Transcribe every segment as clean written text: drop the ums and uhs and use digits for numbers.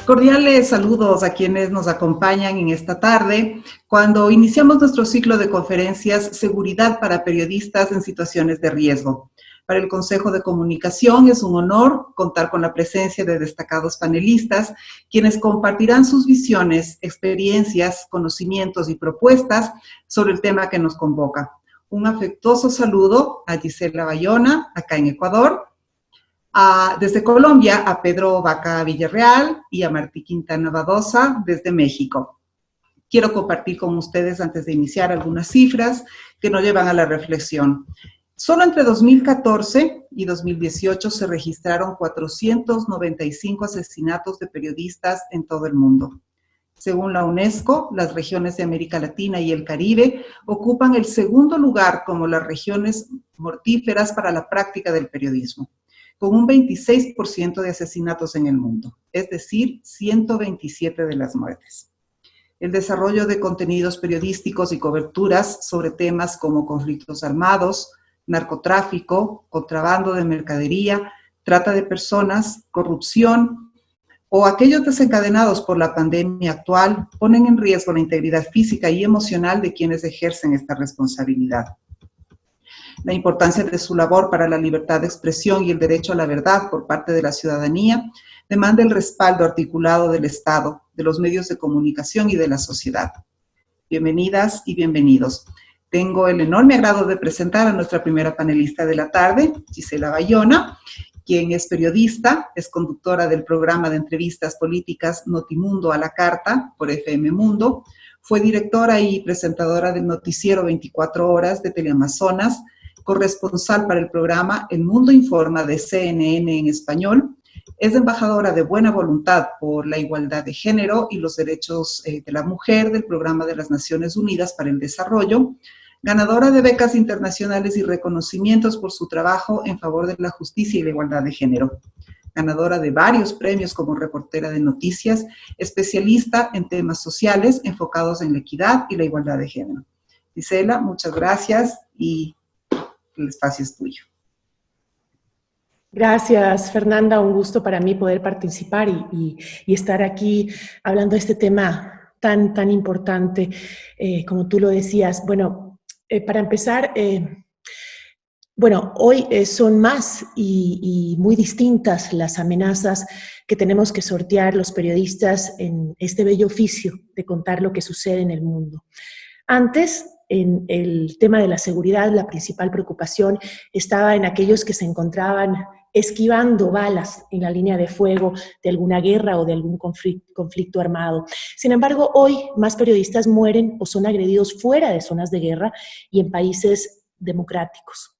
Cordiales saludos a quienes nos acompañan en esta tarde, cuando iniciamos nuestro ciclo de conferencias Seguridad para periodistas en situaciones de riesgo. Para el Consejo de Comunicación es un honor contar con la presencia de destacados panelistas, quienes compartirán sus visiones, experiencias, conocimientos y propuestas sobre el tema que nos convoca. Un afectuoso saludo a Gisela Bayona, acá en Ecuador, desde Colombia a Pedro Vaca Villarreal y a Martí Quintana Badosa desde México. Quiero compartir con ustedes, antes de iniciar, algunas cifras que nos llevan a la reflexión. Solo entre 2014 y 2018 se registraron 495 asesinatos de periodistas en todo el mundo. Según la UNESCO, las regiones de América Latina y el Caribe ocupan el segundo lugar como las regiones mortíferas para la práctica del periodismo, con un 26% de asesinatos en el mundo, es decir, 127 de las muertes. El desarrollo de contenidos periodísticos y coberturas sobre temas como conflictos armados, narcotráfico, contrabando de mercadería, trata de personas, corrupción o aquellos desencadenados por la pandemia actual ponen en riesgo la integridad física y emocional de quienes ejercen esta responsabilidad. La importancia de su labor para la libertad de expresión y el derecho a la verdad por parte de la ciudadanía demanda el respaldo articulado del Estado, de los medios de comunicación y de la sociedad. Bienvenidas y bienvenidos. Tengo el enorme agrado de presentar a nuestra primera panelista de la tarde, Gisela Bayona, quien es periodista, es conductora del programa de entrevistas políticas Notimundo a la Carta por FM Mundo, fue directora y presentadora del noticiero 24 horas de Teleamazonas, corresponsal para el programa El Mundo Informa de CNN en español, es embajadora de buena voluntad por la igualdad de género y los derechos de la mujer del Programa de las Naciones Unidas para el Desarrollo, ganadora de becas internacionales y reconocimientos por su trabajo en favor de la justicia y la igualdad de género, ganadora de varios premios como reportera de noticias, especialista en temas sociales enfocados en la equidad y la igualdad de género. Gisela, muchas gracias y el espacio es tuyo. Gracias, Fernanda. Un gusto para mí poder participar y estar aquí hablando de este tema tan importante, como tú lo decías. Bueno, para empezar, hoy son más y muy distintas las amenazas que tenemos que sortear los periodistas en este bello oficio de contar lo que sucede en el mundo. Antes, en el tema de la seguridad, la principal preocupación estaba en aquellos que se encontraban esquivando balas en la línea de fuego de alguna guerra o de algún conflicto armado. Sin embargo, hoy más periodistas mueren o son agredidos fuera de zonas de guerra y en países democráticos.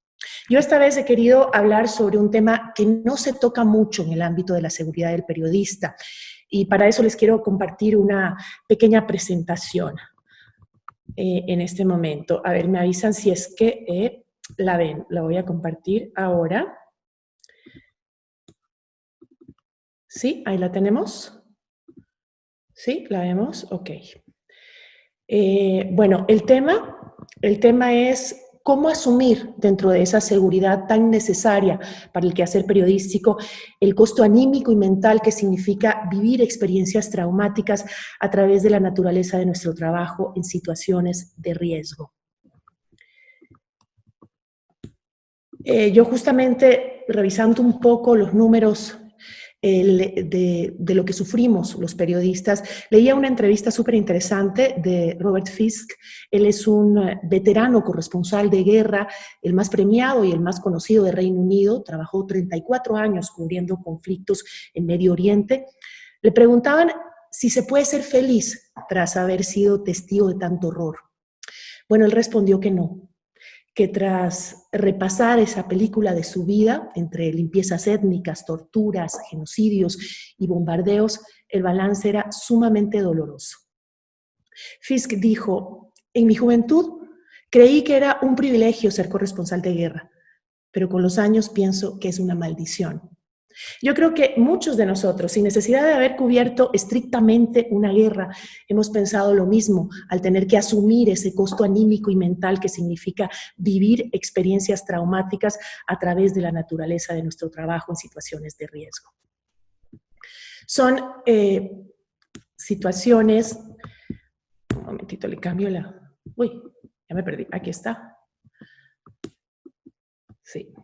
Yo esta vez he querido hablar sobre un tema que no se toca mucho en el ámbito de la seguridad del periodista, y para eso les quiero compartir una pequeña presentación en este momento. A ver, me avisan si es que la ven. La voy a compartir ahora. ¿Sí? Ahí la tenemos. ¿Sí? ¿La vemos? Ok. Bueno, el tema es cómo asumir dentro de esa seguridad tan necesaria para el quehacer periodístico el costo anímico y mental que significa vivir experiencias traumáticas a través de la naturaleza de nuestro trabajo en situaciones de riesgo. Yo justamente, revisando un poco los números de lo que sufrimos los periodistas, leía una entrevista súper interesante de Robert Fisk. Él es un veterano corresponsal de guerra, el más premiado y el más conocido de Reino Unido. Trabajó 34 años cubriendo conflictos en Medio Oriente. Le preguntaban si se puede ser feliz tras haber sido testigo de tanto horror. Bueno, él respondió que no, que tras repasar esa película de su vida, entre limpiezas étnicas, torturas, genocidios y bombardeos, el balance era sumamente doloroso. Fisk dijo: en mi juventud creí que era un privilegio ser corresponsal de guerra, pero con los años pienso que es una maldición. Yo creo que muchos de nosotros, sin necesidad de haber cubierto estrictamente una guerra, hemos pensado lo mismo al tener que asumir ese costo anímico y mental que significa vivir experiencias traumáticas a través de la naturaleza de nuestro trabajo en situaciones de riesgo. Son situaciones, un momentito, le cambio la, uy, ya me perdí, aquí está. Sí.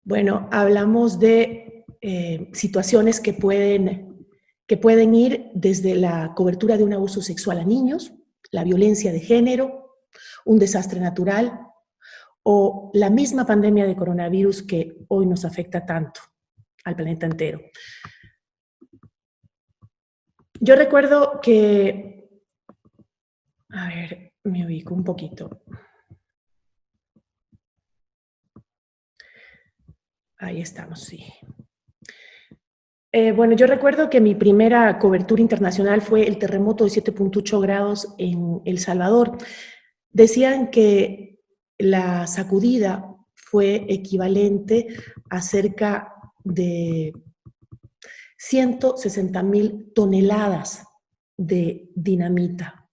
Bueno, hablamos de situaciones que pueden ir desde la cobertura de un abuso sexual a niños, la violencia de género, un desastre natural o la misma pandemia de coronavirus que hoy nos afecta tanto al planeta entero. Yo recuerdo que, a ver, me ubico un poquito. Ahí estamos, sí. Bueno, yo recuerdo que mi primera cobertura internacional fue el terremoto de 7.8 grados en El Salvador. Decían que la sacudida fue equivalente a cerca de 160,000 toneladas de dinamita.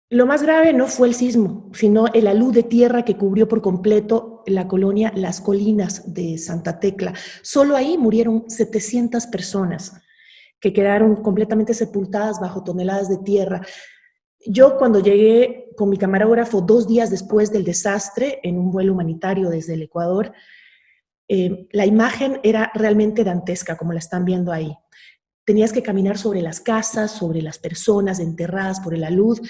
Lo más grave no fue el sismo, sino el alud de tierra que cubrió por completo la colonia Las Colinas de Santa Tecla. Solo ahí murieron 700 personas que quedaron completamente sepultadas bajo toneladas de tierra. Yo cuando llegué con mi camarógrafo 2 días después del desastre en un vuelo humanitario desde el Ecuador, la imagen era realmente dantesca, como la están viendo ahí. Tenías que caminar sobre las casas, sobre las personas enterradas por el alud,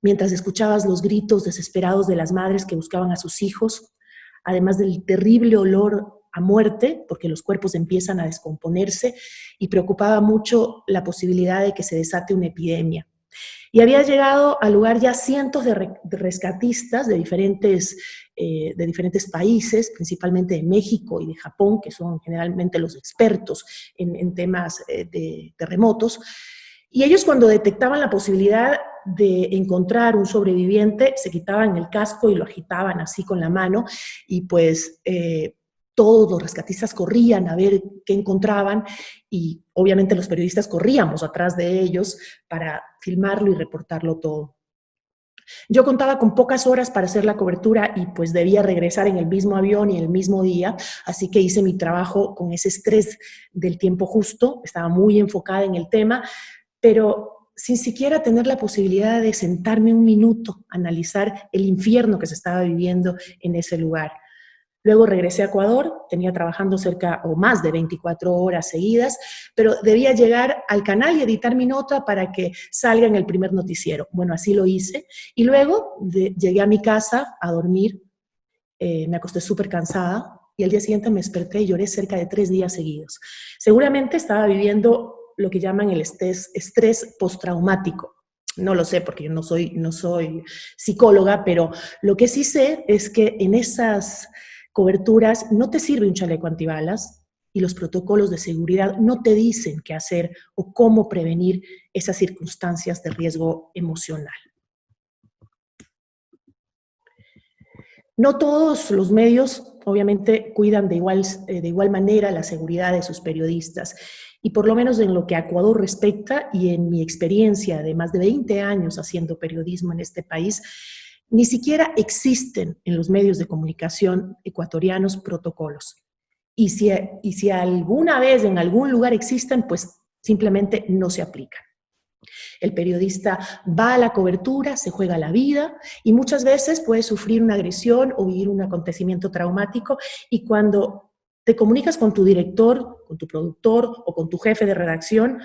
mientras escuchabas los gritos desesperados de las madres que buscaban a sus hijos, además del terrible olor a muerte, porque los cuerpos empiezan a descomponerse, y preocupaba mucho la posibilidad de que se desate una epidemia. Y había llegado al lugar ya cientos de rescatistas de diferentes países, principalmente de México y de Japón, que son generalmente los expertos en temas de terremotos. Y ellos, cuando detectaban la posibilidad de encontrar un sobreviviente, se quitaban el casco y lo agitaban así con la mano, y pues todos los rescatistas corrían a ver qué encontraban, y obviamente los periodistas corríamos atrás de ellos para filmarlo y reportarlo todo. Yo contaba con pocas horas para hacer la cobertura y pues debía regresar en el mismo avión y el mismo día, así que hice mi trabajo con ese estrés del tiempo justo, estaba muy enfocada en el tema, pero sin siquiera tener la posibilidad de sentarme un minuto a analizar el infierno que se estaba viviendo en ese lugar. Luego regresé a Ecuador, tenía trabajando cerca o más de 24 horas seguidas, pero debía llegar al canal y editar mi nota para que salga en el primer noticiero. Bueno, así lo hice. Y luego llegué a mi casa a dormir, me acosté súper cansada y al día siguiente me desperté y lloré cerca de 3 días seguidos. Seguramente estaba viviendo lo que llaman el estrés postraumático. No lo sé porque yo no soy psicóloga, pero lo que sí sé es que en esas coberturas no te sirve un chaleco antibalas y los protocolos de seguridad no te dicen qué hacer o cómo prevenir esas circunstancias de riesgo emocional. No todos los medios, obviamente, cuidan de igual manera la seguridad de sus periodistas. Y por lo menos en lo que a Ecuador respecta y en mi experiencia de más de 20 años haciendo periodismo en este país, ni siquiera existen en los medios de comunicación ecuatorianos protocolos. Y si alguna vez en algún lugar existen, pues simplemente no se aplican. El periodista va a la cobertura, se juega la vida y muchas veces puede sufrir una agresión o vivir un acontecimiento traumático, y cuando te comunicas con tu director, con tu productor o con tu jefe de redacción,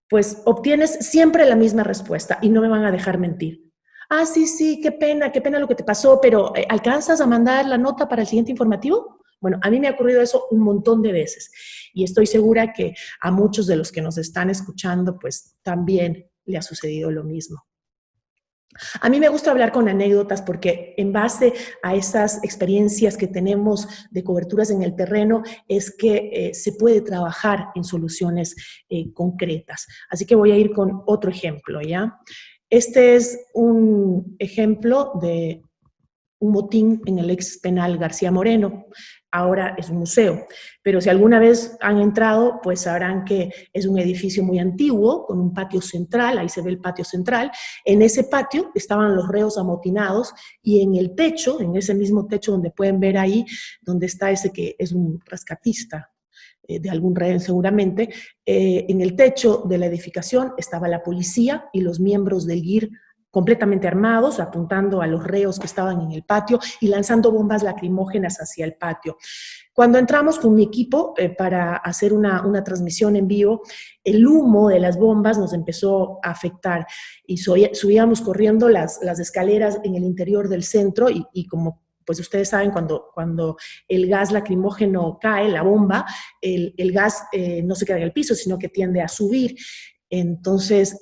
pues obtienes siempre la misma respuesta y no me van a dejar mentir. Ah, sí, qué pena lo que te pasó, pero ¿alcanzas a mandar la nota para el siguiente informativo? Bueno, a mí me ha ocurrido eso un montón de veces y estoy segura que a muchos de los que nos están escuchando, pues también le ha sucedido lo mismo. A mí me gusta hablar con anécdotas porque en base a esas experiencias que tenemos de coberturas en el terreno es que se puede trabajar en soluciones concretas. Así que voy a ir con otro ejemplo, ¿ya? Este es un ejemplo de un motín en el ex penal García Moreno. ahora es un museo. Pero si alguna vez han entrado, pues sabrán que es un edificio muy antiguo, con un patio central, ahí se ve el patio central. En ese patio estaban los reos amotinados y en el techo, en ese mismo techo donde pueden ver ahí, donde está ese que es un rescatista, de algún rehén seguramente, en el techo de la edificación estaba la policía y los miembros del GIR completamente armados, apuntando a los reos que estaban en el patio y lanzando bombas lacrimógenas hacia el patio. Cuando entramos con mi equipo para hacer una transmisión en vivo, el humo de las bombas nos empezó a afectar y subíamos corriendo las escaleras en el interior del centro y como pues ustedes saben, cuando el gas lacrimógeno cae, la bomba, el gas no se queda en el piso, sino que tiende a subir. Entonces,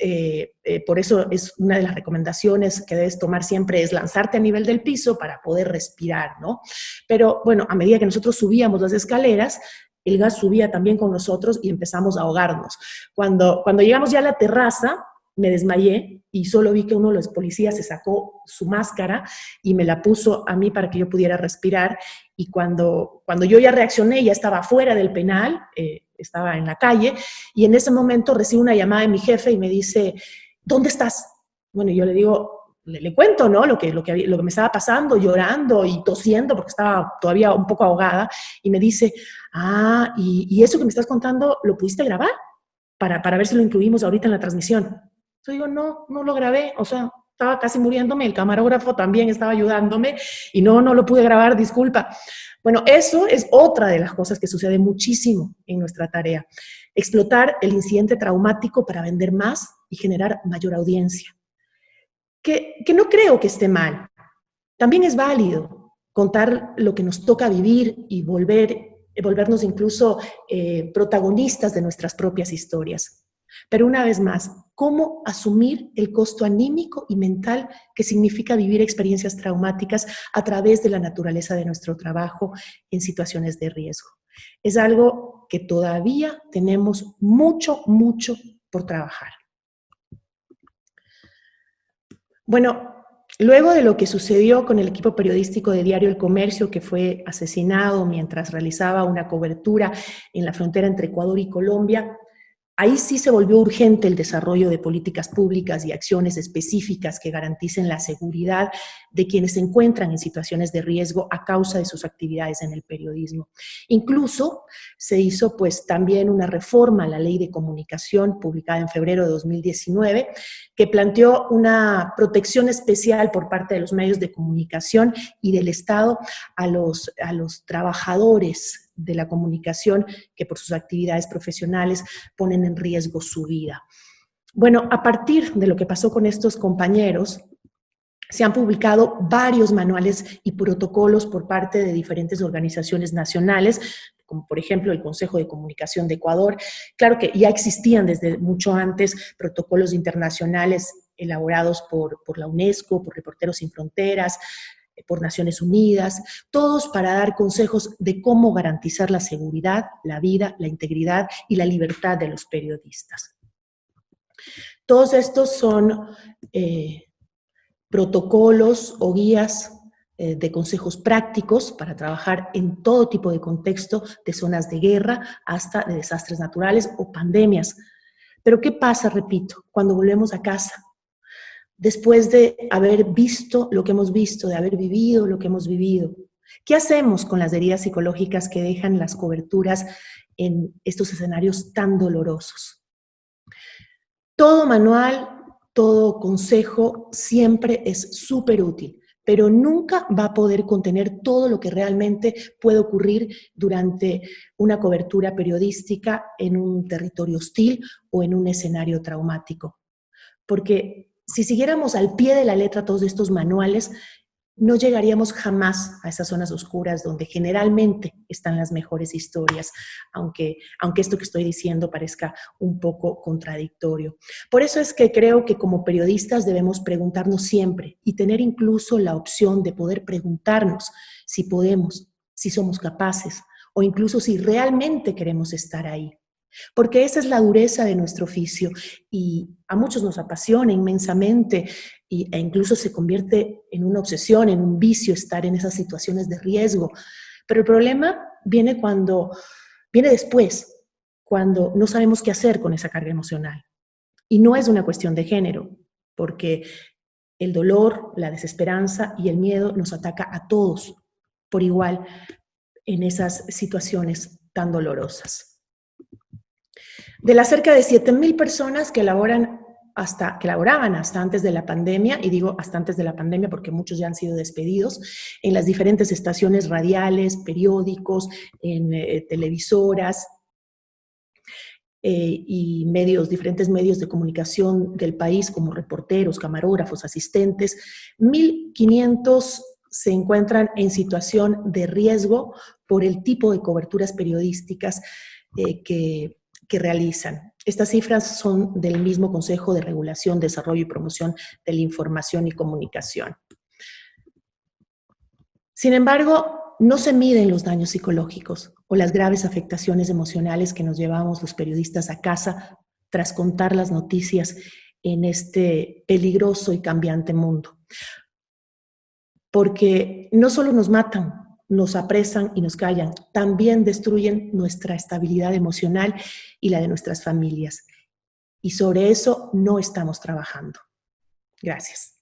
por eso es una de las recomendaciones que debes tomar siempre es lanzarte a nivel del piso para poder respirar, ¿no? Pero bueno, a medida que nosotros subíamos las escaleras, el gas subía también con nosotros y empezamos a ahogarnos. Cuando llegamos ya a la terraza, me desmayé y solo vi que uno de los policías se sacó su máscara y me la puso a mí para que yo pudiera respirar. Y cuando yo ya reaccioné, ya estaba fuera del penal, estaba en la calle, y en ese momento recibo una llamada de mi jefe y me dice, ¿dónde estás? Bueno, yo le digo, le cuento, ¿no? Lo que me estaba pasando, llorando y tosiendo porque estaba todavía un poco ahogada, y me dice, y eso que me estás contando, ¿lo pudiste grabar? Para ver si lo incluimos ahorita en la transmisión. Yo digo, no lo grabé, o sea, estaba casi muriéndome, el camarógrafo también estaba ayudándome y no lo pude grabar, disculpa. Bueno, eso es otra de las cosas que sucede muchísimo en nuestra tarea. Explotar el incidente traumático para vender más y generar mayor audiencia. Que no creo que esté mal. También es válido contar lo que nos toca vivir y volvernos incluso protagonistas de nuestras propias historias. Pero una vez más, ¿cómo asumir el costo anímico y mental que significa vivir experiencias traumáticas a través de la naturaleza de nuestro trabajo en situaciones de riesgo? Es algo que todavía tenemos mucho por trabajar. Bueno, luego de lo que sucedió con el equipo periodístico de Diario El Comercio, que fue asesinado mientras realizaba una cobertura en la frontera entre Ecuador y Colombia, ahí sí se volvió urgente el desarrollo de políticas públicas y acciones específicas que garanticen la seguridad de quienes se encuentran en situaciones de riesgo a causa de sus actividades en el periodismo. Incluso se hizo pues también una reforma a la Ley de Comunicación publicada en febrero de 2019 que planteó una protección especial por parte de los medios de comunicación y del Estado a los trabajadores de la comunicación que por sus actividades profesionales ponen en riesgo su vida. Bueno, a partir de lo que pasó con estos compañeros, se han publicado varios manuales y protocolos por parte de diferentes organizaciones nacionales, como por ejemplo el Consejo de Comunicación de Ecuador. Claro que ya existían desde mucho antes protocolos internacionales elaborados por la UNESCO, por Reporteros Sin Fronteras, por Naciones Unidas, todos para dar consejos de cómo garantizar la seguridad, la vida, la integridad y la libertad de los periodistas. Todos estos son protocolos o guías de consejos prácticos para trabajar en todo tipo de contexto, de zonas de guerra hasta de desastres naturales o pandemias. Pero ¿qué pasa, repito, cuando volvemos a casa? Después de haber visto lo que hemos visto, de haber vivido lo que hemos vivido. ¿Qué hacemos con las heridas psicológicas que dejan las coberturas en estos escenarios tan dolorosos? Todo manual, todo consejo siempre es súper útil, pero nunca va a poder contener todo lo que realmente puede ocurrir durante una cobertura periodística en un territorio hostil o en un escenario traumático. Porque si siguiéramos al pie de la letra todos estos manuales, no llegaríamos jamás a esas zonas oscuras donde generalmente están las mejores historias, aunque esto que estoy diciendo parezca un poco contradictorio. Por eso es que creo que como periodistas debemos preguntarnos siempre y tener incluso la opción de poder preguntarnos si podemos, si somos capaces o incluso si realmente queremos estar ahí. Porque esa es la dureza de nuestro oficio y a muchos nos apasiona inmensamente e incluso se convierte en una obsesión, en un vicio estar en esas situaciones de riesgo. Pero el problema viene después, cuando no sabemos qué hacer con esa carga emocional. Y no es una cuestión de género, porque el dolor, la desesperanza y el miedo nos ataca a todos por igual en esas situaciones tan dolorosas. De las cerca de 7,000 personas que laboraban hasta antes de la pandemia, y digo hasta antes de la pandemia porque muchos ya han sido despedidos, en las diferentes estaciones radiales, periódicos, en televisoras y diferentes medios de comunicación del país, como reporteros, camarógrafos, asistentes, 1,500 se encuentran en situación de riesgo por el tipo de coberturas periodísticas que realizan. Estas cifras son del mismo Consejo de Regulación, Desarrollo y Promoción de la Información y Comunicación. Sin embargo, no se miden los daños psicológicos o las graves afectaciones emocionales que nos llevamos los periodistas a casa tras contar las noticias en este peligroso y cambiante mundo. Porque no solo nos matan, nos apresan y nos callan, también destruyen nuestra estabilidad emocional y la de nuestras familias. Y sobre eso no estamos trabajando. Gracias.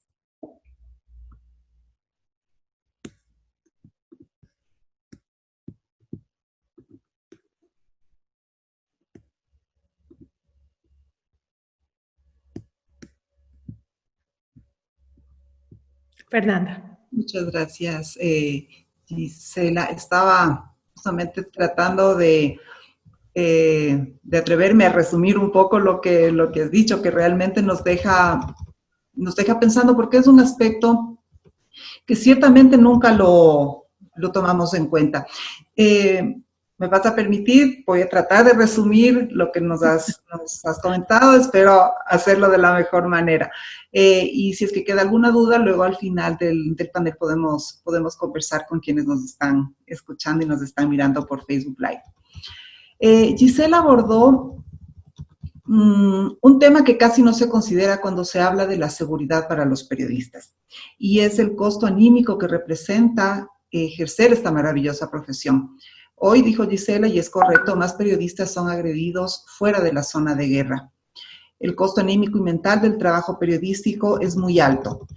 Fernanda. Muchas gracias, Gisela. Estaba justamente tratando de atreverme a resumir un poco lo que has dicho, que realmente nos deja pensando, porque es un aspecto que ciertamente nunca lo tomamos en cuenta. Me vas a permitir, voy a tratar de resumir lo que nos has comentado, espero hacerlo de la mejor manera. Y si es que queda alguna duda, luego al final del panel podemos conversar con quienes nos están escuchando y nos están mirando por Facebook Live. Gisela abordó un tema que casi no se considera cuando se habla de la seguridad para los periodistas, y es el costo anímico que representa ejercer esta maravillosa profesión. Hoy, dijo Gisela, y es correcto, más periodistas son agredidos fuera de la zona de guerra. El costo anímico y mental del trabajo periodístico es muy alto.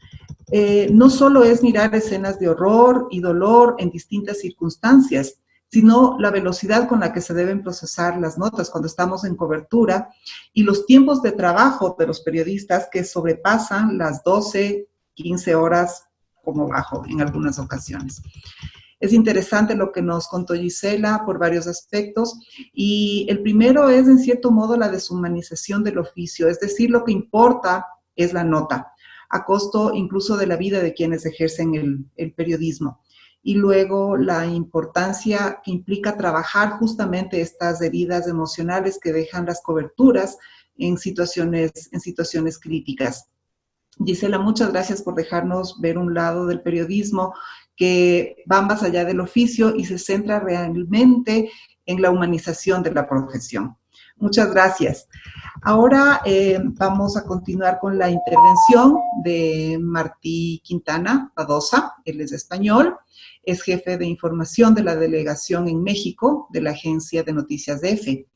No solo es mirar escenas de horror y dolor en distintas circunstancias, sino la velocidad con la que se deben procesar las notas cuando estamos en cobertura y los tiempos de trabajo de los periodistas que sobrepasan las 12, 15 horas como bajo en algunas ocasiones. Es interesante lo que nos contó Gisela por varios aspectos, y el primero es, en cierto modo, la deshumanización del oficio, es decir, lo que importa es la nota, a costo incluso de la vida de quienes ejercen el periodismo. Y luego la importancia que implica trabajar justamente estas heridas emocionales que dejan las coberturas en situaciones críticas. Gisela, muchas gracias por dejarnos ver un lado del periodismo que va más allá del oficio y se centra realmente en la humanización de la profesión. Muchas gracias. Ahora vamos a continuar con la intervención de Martí Quintana Badosa. Él es español, es jefe de información de la delegación en México de la agencia de noticias de EFE.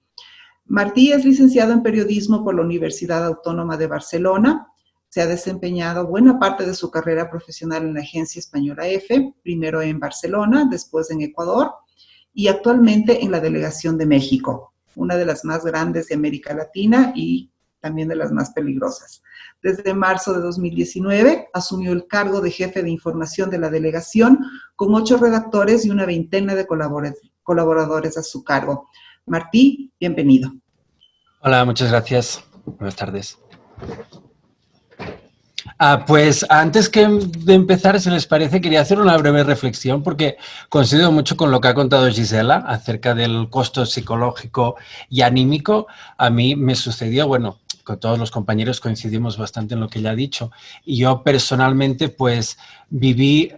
Martí es licenciado en periodismo por la Universidad Autónoma de Barcelona. Se ha desempeñado buena parte de su carrera profesional en la agencia española EFE, primero en Barcelona, después en Ecuador, y actualmente en la delegación de México, una de las más grandes de América Latina y también de las más peligrosas. Desde marzo de 2019 asumió el cargo de jefe de información de la delegación, con 8 redactores y una veintena de colaboradores a su cargo. Martí, bienvenido. Hola, muchas gracias. Buenas tardes. Pues antes de empezar, si les parece, quería hacer una breve reflexión porque coincido mucho con lo que ha contado Gisela acerca del costo psicológico y anímico. A mí me sucedió, bueno, con todos los compañeros coincidimos bastante en lo que ella ha dicho, y yo personalmente pues viví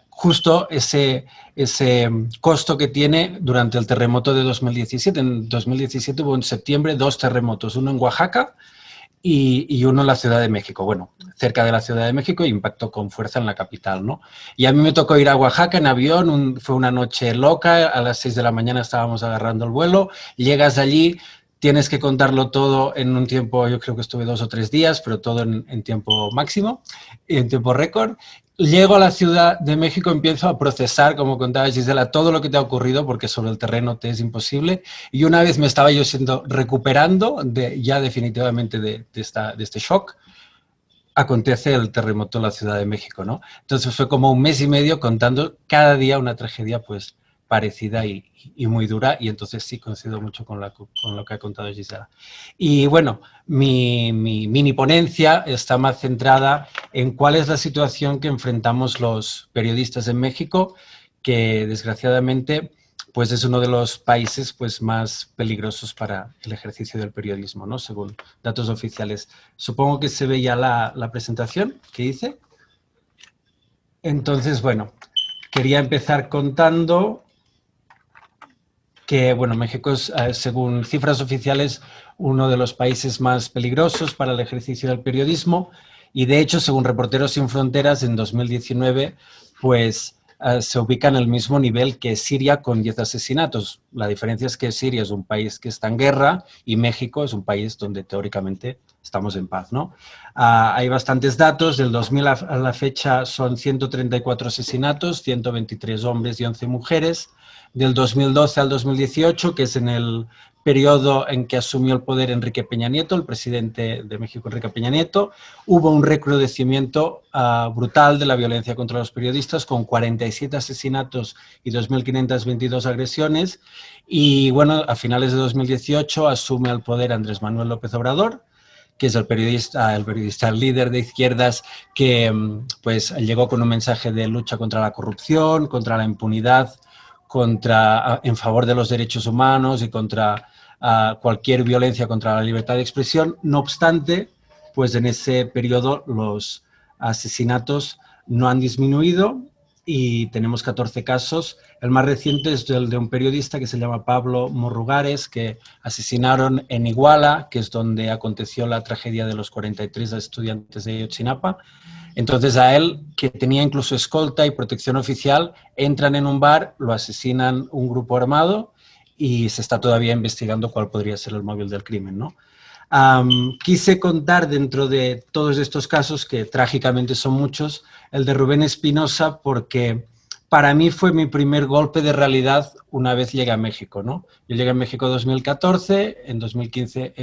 justo ese costo que tiene durante el terremoto de 2017. En 2017 hubo en septiembre 2 terremotos, uno en Oaxaca y uno en la Ciudad de México. Bueno, cerca de la Ciudad de México, impactó con fuerza en la capital, ¿no? Y a mí me tocó ir a Oaxaca en avión, fue una noche loca, a las 6 de la mañana estábamos agarrando el vuelo, llegas allí, tienes que contarlo todo en un tiempo, yo creo que estuve 2 o 3 días, pero todo en tiempo máximo, en tiempo récord. Llego a la Ciudad de México, empiezo a procesar, como contaba Gisela, todo lo que te ha ocurrido, porque sobre el terreno te es imposible. Y una vez me estaba yo recuperando ya definitivamente de este shock, acontece el terremoto en la Ciudad de México, ¿no? Entonces fue como 1 mes y medio contando cada día una tragedia pues parecida y muy dura, y entonces sí coincido mucho con lo que ha contado Gisela. Y bueno, mi mini ponencia está más centrada en cuál es la situación que enfrentamos los periodistas en México, que desgraciadamente pues es uno de los países pues más peligrosos para el ejercicio del periodismo, ¿no? Según datos oficiales. Supongo que se ve ya la presentación que hice. Entonces, bueno, quería empezar contando que, bueno, México es, según cifras oficiales, uno de los países más peligrosos para el ejercicio del periodismo, y de hecho, según Reporteros Sin Fronteras, en 2019, pues se ubica en el mismo nivel que Siria, con 10 asesinatos. La diferencia es que Siria es un país que está en guerra y México es un país donde teóricamente estamos en paz, ¿no? Hay bastantes datos. Del 2000 a la fecha son 134 asesinatos, 123 hombres y 11 mujeres. Del 2012 al 2018, que es en el periodo en que asumió el poder Enrique Peña Nieto, el presidente de México, Enrique Peña Nieto, hubo un recrudecimiento brutal de la violencia contra los periodistas, con 47 asesinatos y 2.522 agresiones. Y bueno, a finales de 2018 asume el poder Andrés Manuel López Obrador, que es el periodista, el líder de izquierdas, que pues llegó con un mensaje de lucha contra la corrupción, contra la impunidad, en favor de los derechos humanos y contra cualquier violencia contra la libertad de expresión. No obstante, pues en ese periodo los asesinatos no han disminuido y tenemos 14 casos. El más reciente es el de un periodista que se llama Pablo Morrugares, que asesinaron en Iguala, que es donde aconteció la tragedia de los 43 estudiantes de Ayotzinapa. Entonces a él, que tenía incluso escolta y protección oficial, entran en un bar, lo asesinan un grupo armado y se está todavía investigando cuál podría ser el móvil del crimen, ¿no? Quise contar, dentro de todos estos casos, que trágicamente son muchos, el de Rubén Espinosa, porque para mí fue mi primer golpe de realidad una vez llegué a México, ¿no? Yo llegué a México en 2014, en 2015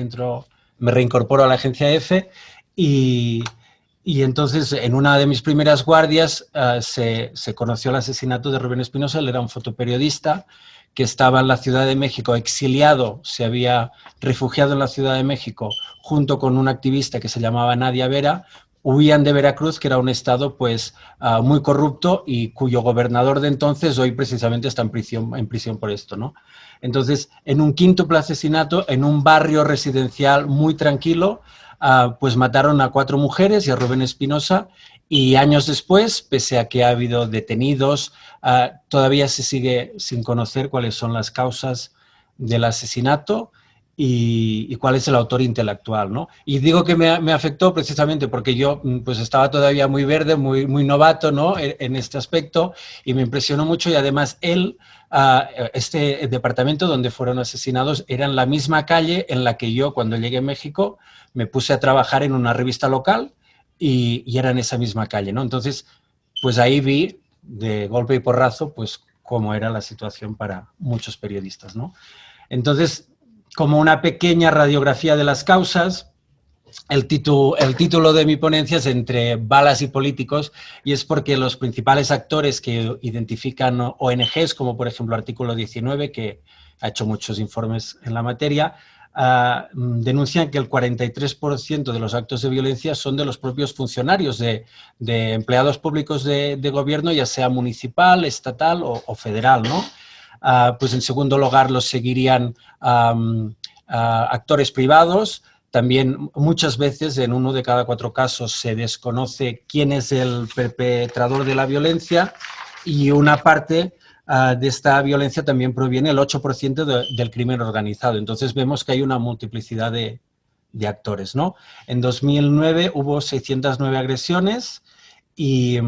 me reincorporo a la agencia EFE y entonces, en una de mis primeras guardias, se conoció el asesinato de Rubén Espinosa. Él era un fotoperiodista que estaba en la Ciudad de México, exiliado, se había refugiado en la Ciudad de México junto con una activista que se llamaba Nadia Vera. Huían de Veracruz, que era un estado pues muy corrupto y cuyo gobernador de entonces hoy precisamente está en prisión por esto, ¿no? Entonces, en un quíntuple asesinato, en un barrio residencial muy tranquilo, pues mataron a 4 mujeres y a Rubén Espinosa, y años después, pese a que ha habido detenidos, todavía se sigue sin conocer cuáles son las causas del asesinato y cuál es el autor intelectual, ¿no? Y digo que me afectó precisamente porque yo pues estaba todavía muy verde, muy novato, ¿no? En este aspecto, y me impresionó mucho. Y además este departamento donde fueron asesinados era en la misma calle en la que yo, cuando llegué a México, me puse a trabajar en una revista local y era en esa misma calle, ¿no? Entonces, pues ahí vi de golpe y porrazo pues cómo era la situación para muchos periodistas, ¿no? Entonces, como una pequeña radiografía de las causas, el título de mi ponencia es Entre balas y políticos, y es porque los principales actores que identifican ONGs, como por ejemplo Artículo 19, que ha hecho muchos informes en la materia, denuncian que el 43% de los actos de violencia son de los propios funcionarios, de empleados públicos de gobierno, ya sea municipal, estatal o federal, ¿no? Pues en segundo lugar los seguirían actores privados. También muchas veces, en 1 de cada 4 casos, se desconoce quién es el perpetrador de la violencia, y una parte de esta violencia también proviene, el 8%, del crimen organizado. Entonces vemos que hay una multiplicidad de actores, ¿no? En 2009 hubo 609 agresiones y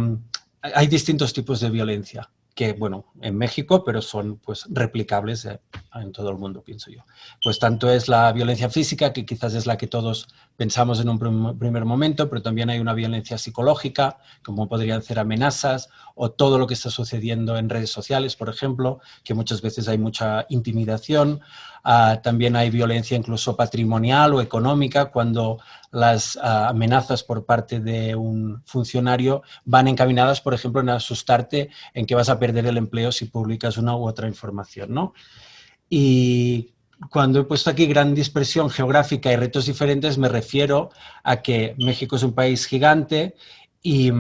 hay distintos tipos de violencia que, bueno, en México, pero son pues replicables en todo el mundo, pienso yo. Pues tanto es la violencia física, que quizás es la que todos pensamos en un primer momento, pero también hay una violencia psicológica, como podrían ser amenazas, o todo lo que está sucediendo en redes sociales, por ejemplo, que muchas veces hay mucha intimidación. También hay violencia incluso patrimonial o económica, cuando las amenazas por parte de un funcionario van encaminadas, por ejemplo, en asustarte en que vas a perder el empleo si publicas una u otra información, ¿no? Y cuando he puesto aquí gran dispersión geográfica y retos diferentes, me refiero a que México es un país gigante y,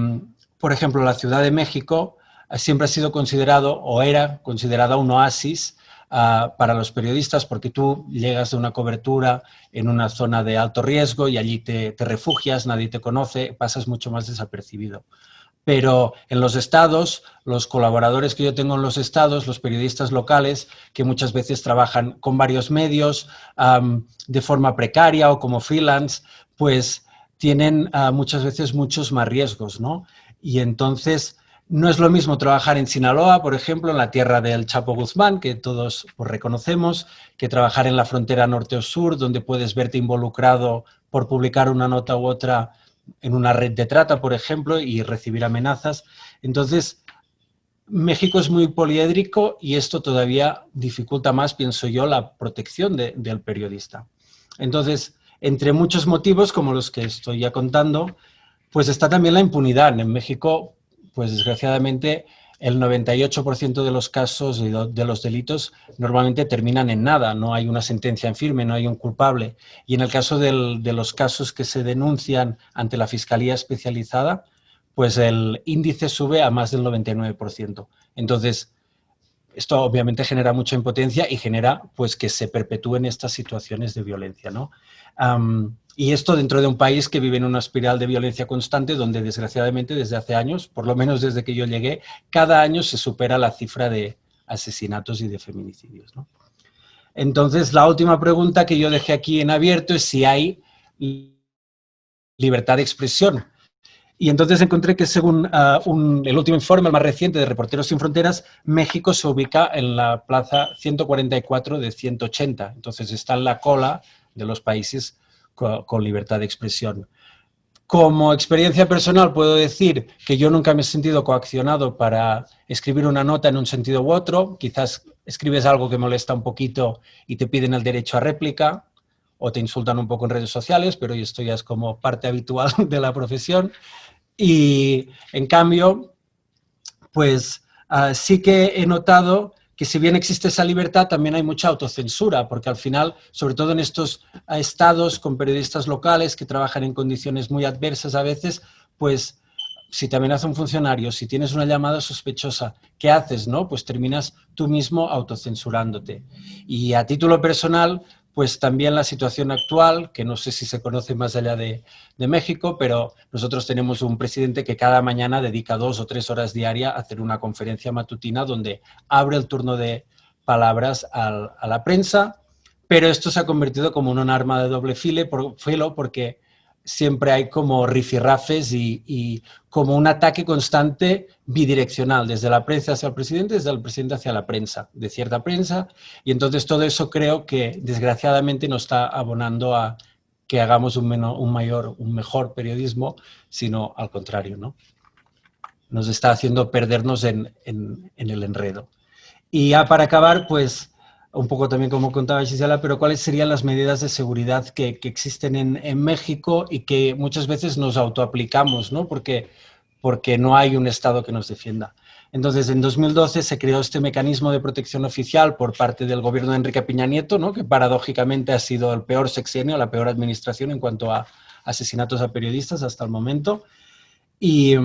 por ejemplo, la Ciudad de México siempre ha sido considerado o era considerada un oasis para los periodistas, porque tú llegas de una cobertura en una zona de alto riesgo y allí te refugias, nadie te conoce, pasas mucho más desapercibido. Pero en los estados, los colaboradores que yo tengo en los estados, los periodistas locales, que muchas veces trabajan con varios medios de forma precaria o como freelance, pues tienen muchas veces muchos más riesgos, ¿no? Y entonces no es lo mismo trabajar en Sinaloa, por ejemplo, en la tierra del Chapo Guzmán, que todos pues, reconocemos, que trabajar en la frontera norte o sur, donde puedes verte involucrado por publicar una nota u otra en una red de trata, por ejemplo, y recibir amenazas. Entonces, México es muy poliédrico y esto todavía dificulta más, pienso yo, la protección del periodista. Entonces, entre muchos motivos, como los que estoy ya contando, pues está también la impunidad. En México, pues desgraciadamente, el 98% de los casos de los delitos normalmente terminan en nada, no hay una sentencia en firme, no hay un culpable. Y en el caso de los casos que se denuncian ante la Fiscalía Especializada, pues el índice sube a más del 99%. Entonces, esto obviamente genera mucha impotencia y genera pues que se perpetúen estas situaciones de violencia, ¿no? Y esto dentro de un país que vive en una espiral de violencia constante donde desgraciadamente desde hace años, por lo menos desde que yo llegué, cada año se supera la cifra de asesinatos y de feminicidios, ¿no? Entonces, la última pregunta que yo dejé aquí en abierto es si hay libertad de expresión. Y entonces encontré que según el último informe, el más reciente de Reporteros Sin Fronteras, México se ubica en la plaza 144 de 180. Entonces está en la cola de los países con libertad de expresión. Como experiencia personal puedo decir que yo nunca me he sentido coaccionado para escribir una nota en un sentido u otro. Quizás escribes algo que molesta un poquito y te piden el derecho a réplica o te insultan un poco en redes sociales, pero esto ya es como parte habitual de la profesión. Y en cambio, pues sí que he notado que si bien existe esa libertad, también hay mucha autocensura, porque al final, sobre todo en estos estados con periodistas locales que trabajan en condiciones muy adversas a veces, pues si te amenaza un funcionario, si tienes una llamada sospechosa, ¿qué haces, no? Pues terminas tú mismo autocensurándote. Y a título personal, pues también la situación actual, que no sé si se conoce más allá de México, pero nosotros tenemos un presidente que cada mañana dedica 2 o 3 horas diarias a hacer una conferencia matutina donde abre el turno de palabras a la prensa, pero esto se ha convertido como en un arma de doble filo porque siempre hay como rifirrafes y como un ataque constante bidireccional, desde la prensa hacia el presidente, desde el presidente hacia la prensa, de cierta prensa, y entonces todo eso creo que desgraciadamente nos está abonando a que hagamos un mejor periodismo, sino al contrario, ¿no? Nos está haciendo perdernos en el enredo. Y ya para acabar, pues un poco también como contaba Gisela, pero cuáles serían las medidas de seguridad que existen en México y que muchas veces nos autoaplicamos, ¿no? Porque no hay un Estado que nos defienda. Entonces, en 2012 se creó este mecanismo de protección oficial por parte del gobierno de Enrique Peña Nieto, ¿no? Que paradójicamente ha sido el peor sexenio, la peor administración en cuanto a asesinatos a periodistas hasta el momento. Y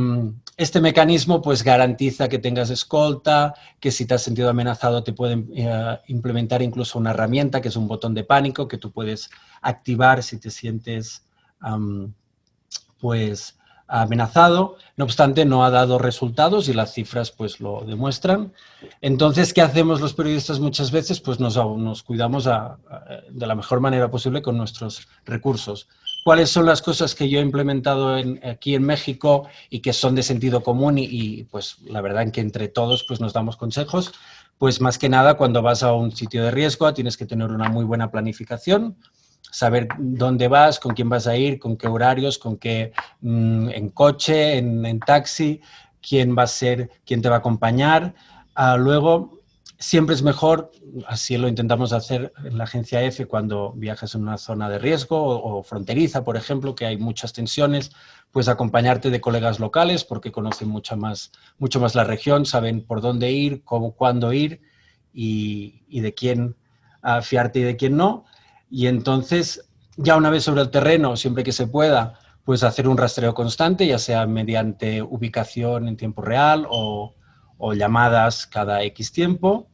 este mecanismo pues garantiza que tengas escolta, que si te has sentido amenazado te pueden implementar incluso una herramienta que es un botón de pánico que tú puedes activar si te sientes pues amenazado. No obstante, no ha dado resultados y las cifras pues lo demuestran. Entonces, ¿qué hacemos los periodistas muchas veces? Pues nos cuidamos de la mejor manera posible con nuestros recursos. ¿Cuáles son las cosas que yo he implementado aquí en México y que son de sentido común y pues la verdad en que entre todos pues nos damos consejos? Pues más que nada cuando vas a un sitio de riesgo tienes que tener una muy buena planificación, saber dónde vas, con quién vas a ir, con qué horarios, con qué en coche, en taxi, quién va a ser, quién te va a acompañar. Luego, siempre es mejor, así lo intentamos hacer en la agencia F cuando viajas en una zona de riesgo o fronteriza, por ejemplo, que hay muchas tensiones, pues acompañarte de colegas locales porque conocen mucho más la región, saben por dónde ir, cómo, cuándo ir y de quién fiarte y de quién no. Y entonces, ya una vez sobre el terreno, siempre que se pueda, pues hacer un rastreo constante, ya sea mediante ubicación en tiempo real o llamadas cada X tiempo.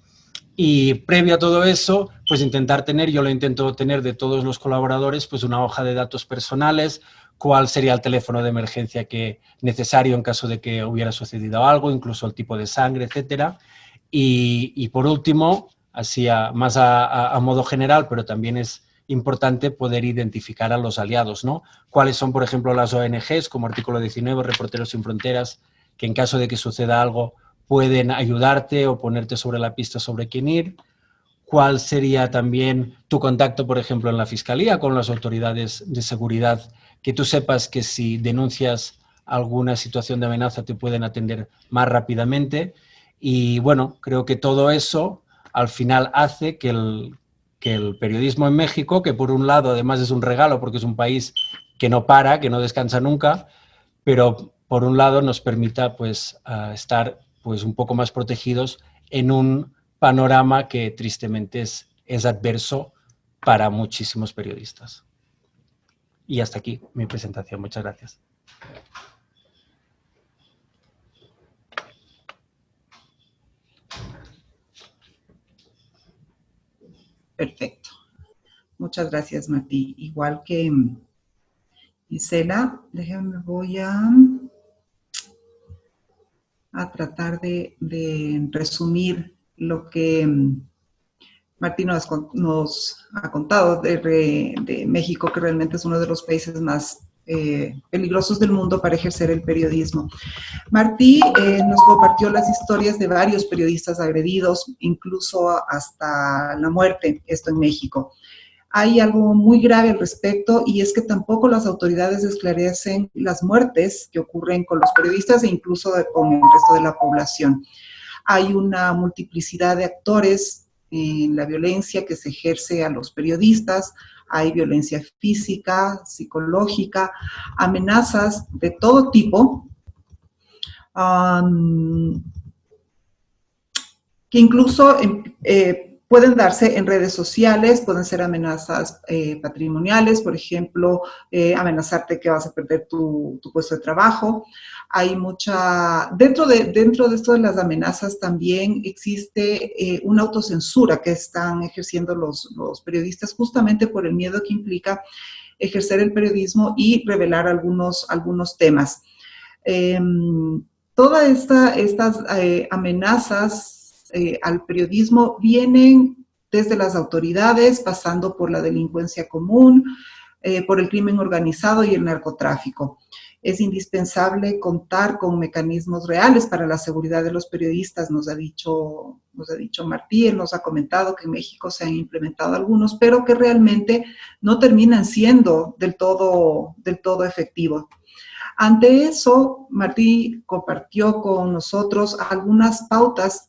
Y previo a todo eso, pues intentar tener, yo lo intento tener de todos los colaboradores, pues una hoja de datos personales, cuál sería el teléfono de emergencia necesario en caso de que hubiera sucedido algo, incluso el tipo de sangre, etcétera. Y por último, así más a modo general, pero también es importante poder identificar a los aliados, ¿no? ¿Cuáles son, por ejemplo, las ONGs como Artículo 19, Reporteros Sin Fronteras, que en caso de que suceda algo pueden ayudarte o ponerte sobre la pista sobre quién ir? ¿Cuál sería también tu contacto, por ejemplo, en la Fiscalía con las autoridades de seguridad, que tú sepas que si denuncias alguna situación de amenaza te pueden atender más rápidamente? Y bueno, creo que todo eso al final hace que el periodismo en México, que por un lado además es un regalo porque es un país que no para, que no descansa nunca, pero por un lado nos permita pues estar pues un poco más protegidos en un panorama que tristemente es adverso para muchísimos periodistas. Y hasta aquí mi presentación. Muchas gracias. Perfecto. Muchas gracias, Martí. Igual que Gisela, déjenme, voy a tratar de resumir lo que Martí nos ha contado de México, que realmente es uno de los países más peligrosos del mundo para ejercer el periodismo. Martí nos compartió las historias de varios periodistas agredidos, incluso hasta la muerte, esto en México. Hay algo muy grave al respecto y es que tampoco las autoridades esclarecen las muertes que ocurren con los periodistas e incluso con el resto de la población. Hay una multiplicidad de actores en la violencia que se ejerce a los periodistas. Hay violencia física, psicológica, amenazas de todo tipo, que incluso pueden darse en redes sociales, pueden ser amenazas patrimoniales, por ejemplo, amenazarte que vas a perder tu puesto de trabajo. Hay dentro de esto de las amenazas también existe una autocensura que están ejerciendo los periodistas justamente por el miedo que implica ejercer el periodismo y revelar algunos temas. Todas estas amenazas al periodismo vienen desde las autoridades, pasando por la delincuencia común, por el crimen organizado y el narcotráfico. Es indispensable contar con mecanismos reales para la seguridad de los periodistas, nos ha dicho Martí, él nos ha comentado que en México se han implementado algunos, pero que realmente no terminan siendo del todo efectivos. Ante eso, Martí compartió con nosotros algunas pautas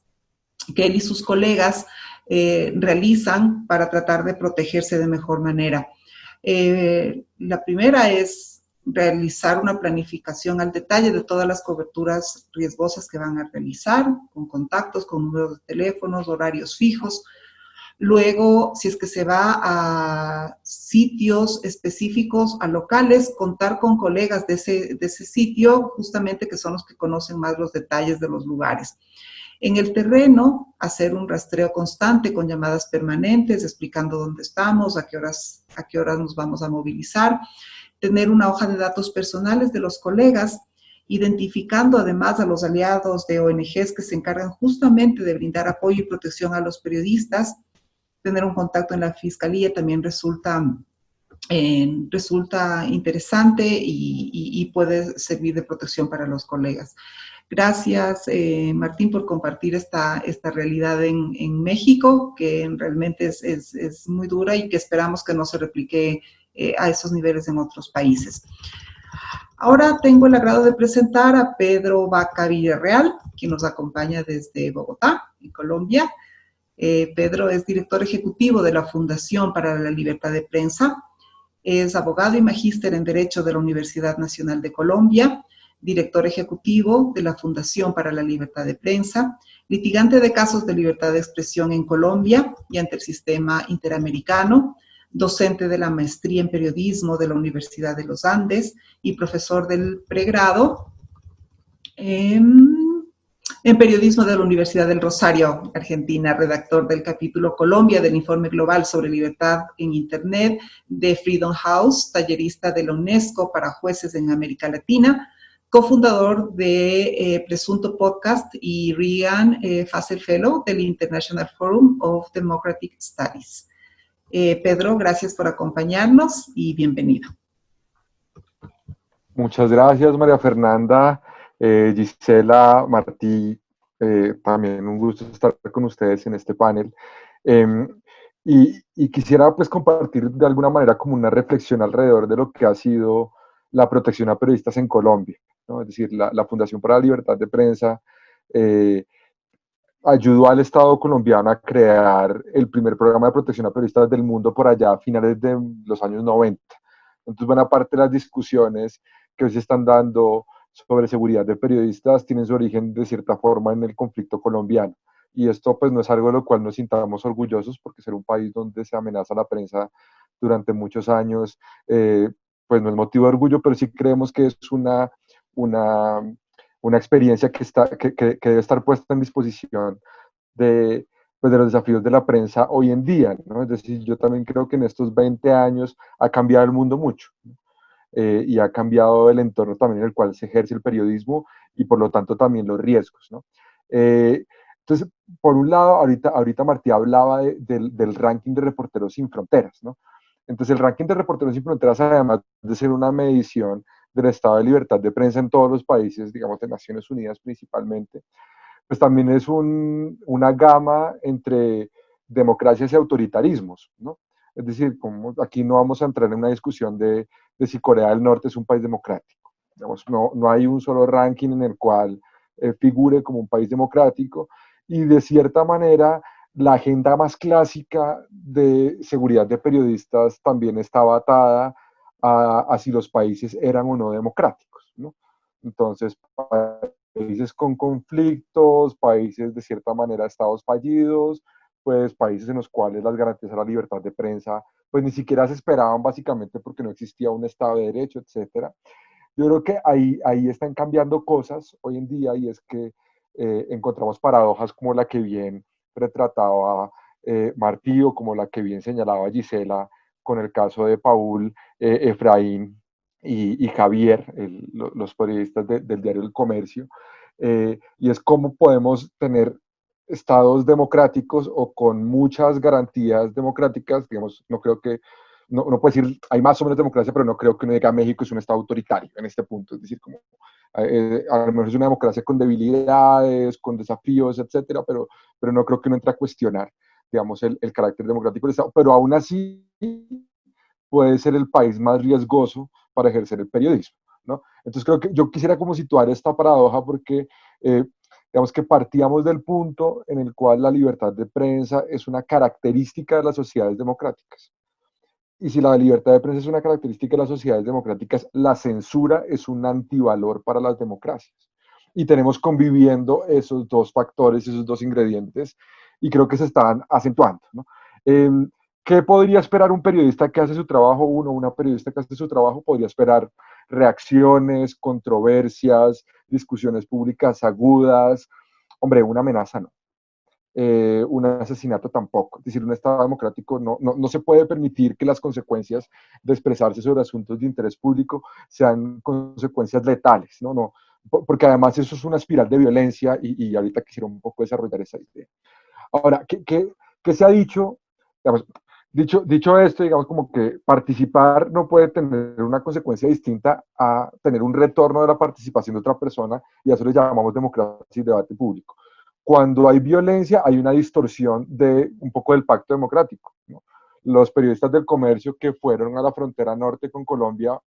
que él y sus colegas realizan para tratar de protegerse de mejor manera. La primera es realizar una planificación al detalle de todas las coberturas riesgosas que van a realizar, con contactos, con números de teléfonos, horarios fijos. Luego, si es que se va a sitios específicos, a locales, contar con colegas de ese sitio, justamente que son los que conocen más los detalles de los lugares. En el terreno, hacer un rastreo constante con llamadas permanentes, explicando dónde estamos, a qué horas nos vamos a movilizar. tener una hoja de datos personales de los colegas, identificando además a los aliados de ONGs que se encargan justamente de brindar apoyo y protección a los periodistas. Tener un contacto en la fiscalía también resulta interesante y puede servir de protección para los colegas. Gracias, Martín, por compartir esta realidad en México, que realmente es muy dura y que esperamos que no se replique a esos niveles en otros países. Ahora tengo el agrado de presentar a Pedro Vaca Villarreal, quien nos acompaña desde Bogotá, en Colombia. Pedro es director ejecutivo de la Fundación para la Libertad de Prensa. Es abogado y magíster en Derecho de la Universidad Nacional de Colombia, director ejecutivo de la Fundación para la Libertad de Prensa, litigante de casos de libertad de expresión en Colombia y ante el sistema interamericano, docente de la maestría en periodismo de la Universidad de los Andes y profesor del pregrado en periodismo de la Universidad del Rosario, Argentina, redactor del capítulo Colombia del Informe Global sobre Libertad en Internet de Freedom House, tallerista de la UNESCO para jueces en América Latina, cofundador de Presunto Podcast y Ryan Fassel Fellow del International Forum of Democratic Studies. Pedro, gracias por acompañarnos y bienvenido. Muchas gracias, María Fernanda, Gisela, Martí, también un gusto estar con ustedes en este panel. Y quisiera pues compartir de alguna manera como una reflexión alrededor de lo que ha sido la protección a periodistas en Colombia, ¿no? Es decir, la Fundación para la Libertad de Prensa ayudó al Estado colombiano a crear el primer programa de protección a periodistas del mundo por allá a finales de los años 90. Entonces, buena parte de las discusiones que hoy se están dando sobre seguridad de periodistas tienen su origen de cierta forma en el conflicto colombiano. Y esto pues no es algo de lo cual nos sintamos orgullosos, porque ser un país donde se amenaza la prensa durante muchos años, pues no es motivo de orgullo, pero sí creemos que es una experiencia que debe estar puesta en disposición de, pues de los desafíos de la prensa hoy en día, ¿no? Es decir, yo también creo que en estos 20 años ha cambiado el mundo mucho, ¿no? Y ha cambiado el entorno también en el cual se ejerce el periodismo y por lo tanto también los riesgos, ¿no? Entonces, por un lado, ahorita Martí hablaba del ranking de Reporteros Sin Fronteras, ¿no? Entonces, el ranking de Reporteros Sin Fronteras, además de ser una medición del estado de libertad de prensa en todos los países, digamos, de Naciones Unidas principalmente, pues también es una gama entre democracias y autoritarismos, ¿no? Es decir, como aquí no vamos a entrar en una discusión de si Corea del Norte es un país democrático. Digamos, no hay un solo ranking en el cual figure como un país democrático, y de cierta manera la agenda más clásica de seguridad de periodistas también estaba atada a si los países eran o no democráticos, ¿no? Entonces, países con conflictos, países de cierta manera estados fallidos, pues países en los cuales las garantías a la libertad de prensa pues ni siquiera se esperaban, básicamente porque no existía un Estado de Derecho, etcétera. Yo creo que ahí están cambiando cosas hoy en día, y es que encontramos paradojas como la que bien retrataba Martí, o como la que bien señalaba Gisela con el caso de Paul, Efraín y Javier, los periodistas del diario El Comercio, y es cómo podemos tener estados democráticos o con muchas garantías democráticas. Digamos, no creo que, no puedo decir, hay más o menos democracia, pero no creo que uno diga México es un estado autoritario en este punto. Es decir, como a lo mejor es una democracia con debilidades, con desafíos, etcétera, pero no creo que uno entre a cuestionar, digamos, el carácter democrático del Estado. Pero aún así puede ser el país más riesgoso para ejercer el periodismo, ¿no? Entonces creo que yo quisiera como situar esta paradoja, porque digamos que partíamos del punto en el cual la libertad de prensa es una característica de las sociedades democráticas. Y si la libertad de prensa es una característica de las sociedades democráticas, la censura es un antivalor para las democracias. Y tenemos conviviendo esos dos factores, esos dos ingredientes, y creo que se están acentuando, ¿no? ¿Qué podría esperar un periodista que hace su trabajo? Una periodista que hace su trabajo podría esperar reacciones, controversias, discusiones públicas agudas. Hombre, una amenaza no. un asesinato tampoco. Es decir, un Estado democrático no se puede permitir que las consecuencias de expresarse sobre asuntos de interés público sean consecuencias letales, ¿no? Porque además eso es una espiral de violencia y ahorita quisiera un poco desarrollar esa idea. Ahora, ¿qué se ha dicho? Digamos, dicho esto, digamos como que participar no puede tener una consecuencia distinta a tener un retorno de la participación de otra persona, y a eso le llamamos democracia y debate público. Cuando hay violencia, hay una distorsión de un poco del pacto democrático, ¿no? Los periodistas del comercio que fueron a la frontera norte con Colombia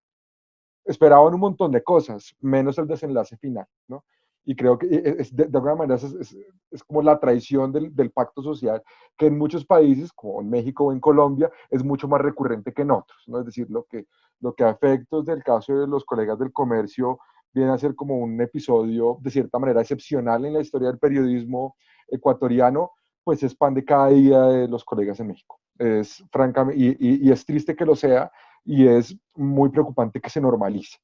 esperaban un montón de cosas, menos el desenlace final, ¿no? Y creo que de alguna manera es como la traición del pacto social, que en muchos países, como en México o en Colombia, es mucho más recurrente que en otros, ¿no? Es decir, lo que a efectos del caso de los colegas del comercio viene a ser como un episodio de cierta manera excepcional en la historia del periodismo ecuatoriano, pues es pan de cada día de los colegas en México. Es francamente, y es triste que lo sea, y es muy preocupante que se normalice.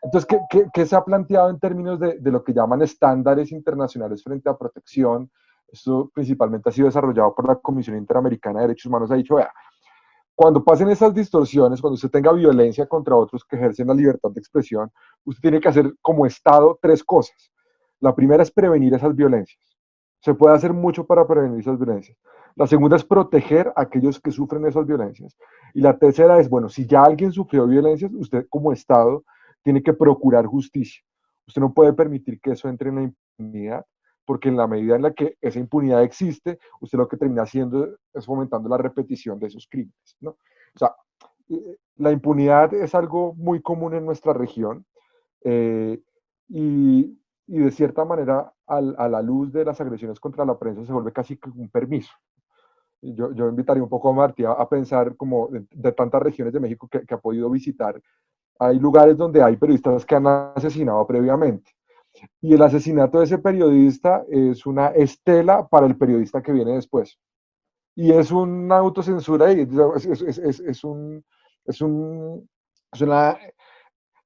Entonces, ¿qué se ha planteado en términos de lo que llaman estándares internacionales frente a protección? Esto principalmente ha sido desarrollado por la Comisión Interamericana de Derechos Humanos. Ha dicho, vea, cuando pasen esas distorsiones, cuando usted tenga violencia contra otros que ejercen la libertad de expresión, usted tiene que hacer como Estado 3 cosas. La primera es prevenir esas violencias. Se puede hacer mucho para prevenir esas violencias. La segunda es proteger a aquellos que sufren esas violencias. Y la tercera es, bueno, si ya alguien sufrió violencias, usted como Estado tiene que procurar justicia. Usted no puede permitir que eso entre en la impunidad, porque en la medida en la que esa impunidad existe, usted lo que termina haciendo es fomentando la repetición de esos crímenes, ¿no? O sea, la impunidad es algo muy común en nuestra región, eh, y, y de cierta manera a la luz de las agresiones contra la prensa se vuelve casi un permiso. Yo invitaría un poco a Martí a pensar como de tantas regiones de México que ha podido visitar, hay lugares donde hay periodistas que han asesinado previamente. Y el asesinato de ese periodista es una estela para el periodista que viene después. Y es una autocensura, y es un, es un, es una,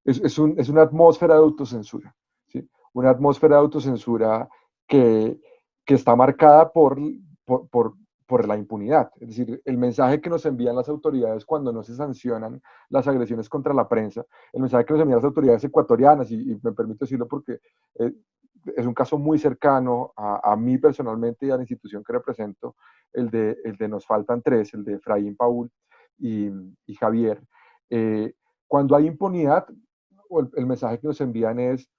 es una atmósfera de autocensura, ¿sí? Una atmósfera de autocensura que, que está marcada por, por, por la impunidad. Es decir, el mensaje que nos envían las autoridades cuando no se sancionan las agresiones contra la prensa, el mensaje que nos envían las autoridades ecuatorianas, y me permito decirlo porque es un caso muy cercano a mí personalmente y a la institución que represento, el de Nos Faltan Tres, el de Efraín, Paul y Javier. Cuando hay impunidad, el mensaje que nos envían es,